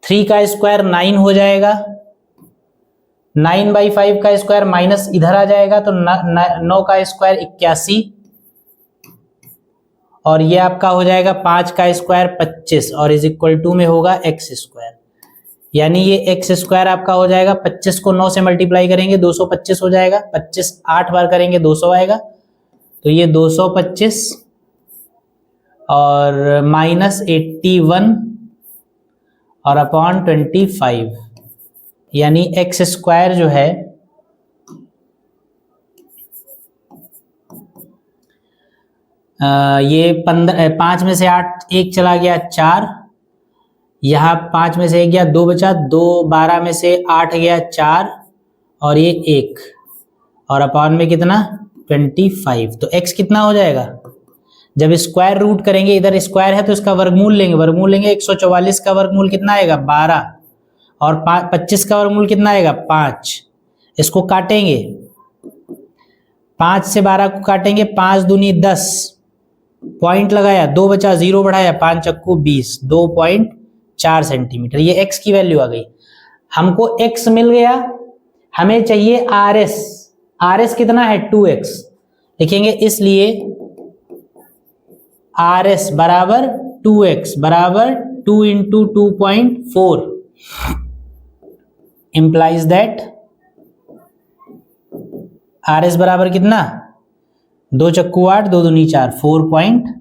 3 का स्क्वायर 9 हो जाएगा, 9/5 का स्क्वायर माइनस इधर आ जाएगा तो 9 का स्क्वायर 81 और ये आपका हो जाएगा 5 का स्क्वायर 25 और इज इक्वल टू में होगा एक्स स्क्वायर, यानी ये एक्स स्क्वायर आपका हो जाएगा 25 को 9 से मल्टीप्लाई करेंगे 225 हो जाएगा, 25 8 बार करेंगे 200 आएगा, तो ये 225 और माइनस 81 और अपॉन 25, यानी एक्स स्क्वायर जो है ये 5 में से 8 1 चला गया 4, यहाँ 5 में से 1 गया 2 बचा, 2 12 में से 8 गया 4 और ये 1 और अपॉन में कितना 25, तो x कितना हो जाएगा, जब स्क्वायर रूट करेंगे इधर स्क्वायर है तो इसका वर्गमूल लेंगे 144 का वर्गमूल कितना आएगा 12 और 25 का वर्गमूल कितना आएगा 5, इसको काटेंगे 5 से 12 को काटेंगे 5 दूनी 10, पॉइंट लगाया 2 बचा 0 बढ़ाया 5 चक्कू 20, 2.4 सेंटीमीटर, ये x की वैल्यू आ गई। हमको x मिल गया, हमें चाहिए RS कितना है 2x, लिखेंगे इसलिए RS बराबर 2x बराबर 2 इंटू 2.4 इंप्लाइज दैट RS बराबर कितना 2 चक्कू 8 2 दूनी 4 4 पॉइंट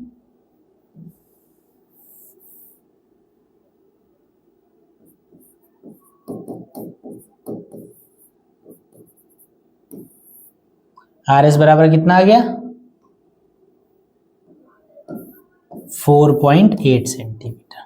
RS बराबर कितना आ गया 4.8 सेंटीमीटर।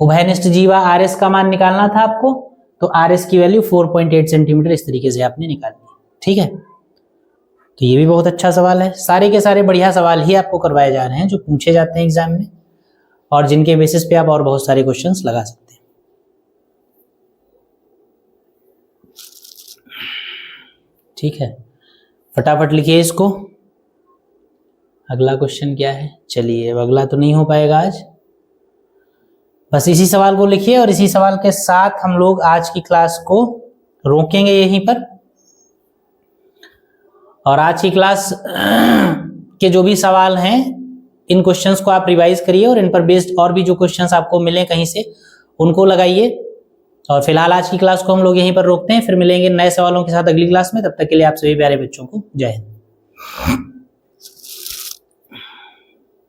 उभयनिष्ठ जीवा RS का मान निकालना था आपको, तो RS की वैल्यू 4.8 सेंटीमीटर इस तरीके से आपने निकालनी है। ठीक है, तो ये भी बहुत अच्छा सवाल है। सारे के सारे बढ़िया सवाल ही आपको करवाए जा रहे हैं जो पूछे जाते हैं एग्जाम में और जिनके बेसिस पे आप और बहुत सारे क्वेश्चंस लगा सकते हैं। ठीक है, फटाफट लिखिए इसको। अगला क्वेश्चन क्या है, चलिए अब अगला तो नहीं हो पाएगा आज, बस इसी सवाल को लिखिए और इसी सवाल के साथ हम लोग आज की क्लास को रोकेंगे यहीं पर। और आज की क्लास के जो भी सवाल हैं इन क्वेश्चंस को आप रिवाइज करिए और इन पर बेस्ड और भी जो क्वेश्चंस आपको मिले कहीं से उनको लगाइए। और फिलहाल आज की क्लास को हम लोग यहीं पर रोकते हैं, फिर मिलेंगे नए सवालों के साथ अगली क्लास में। तब तक के लिए आप सभी प्यारे बच्चों को जय हिंद।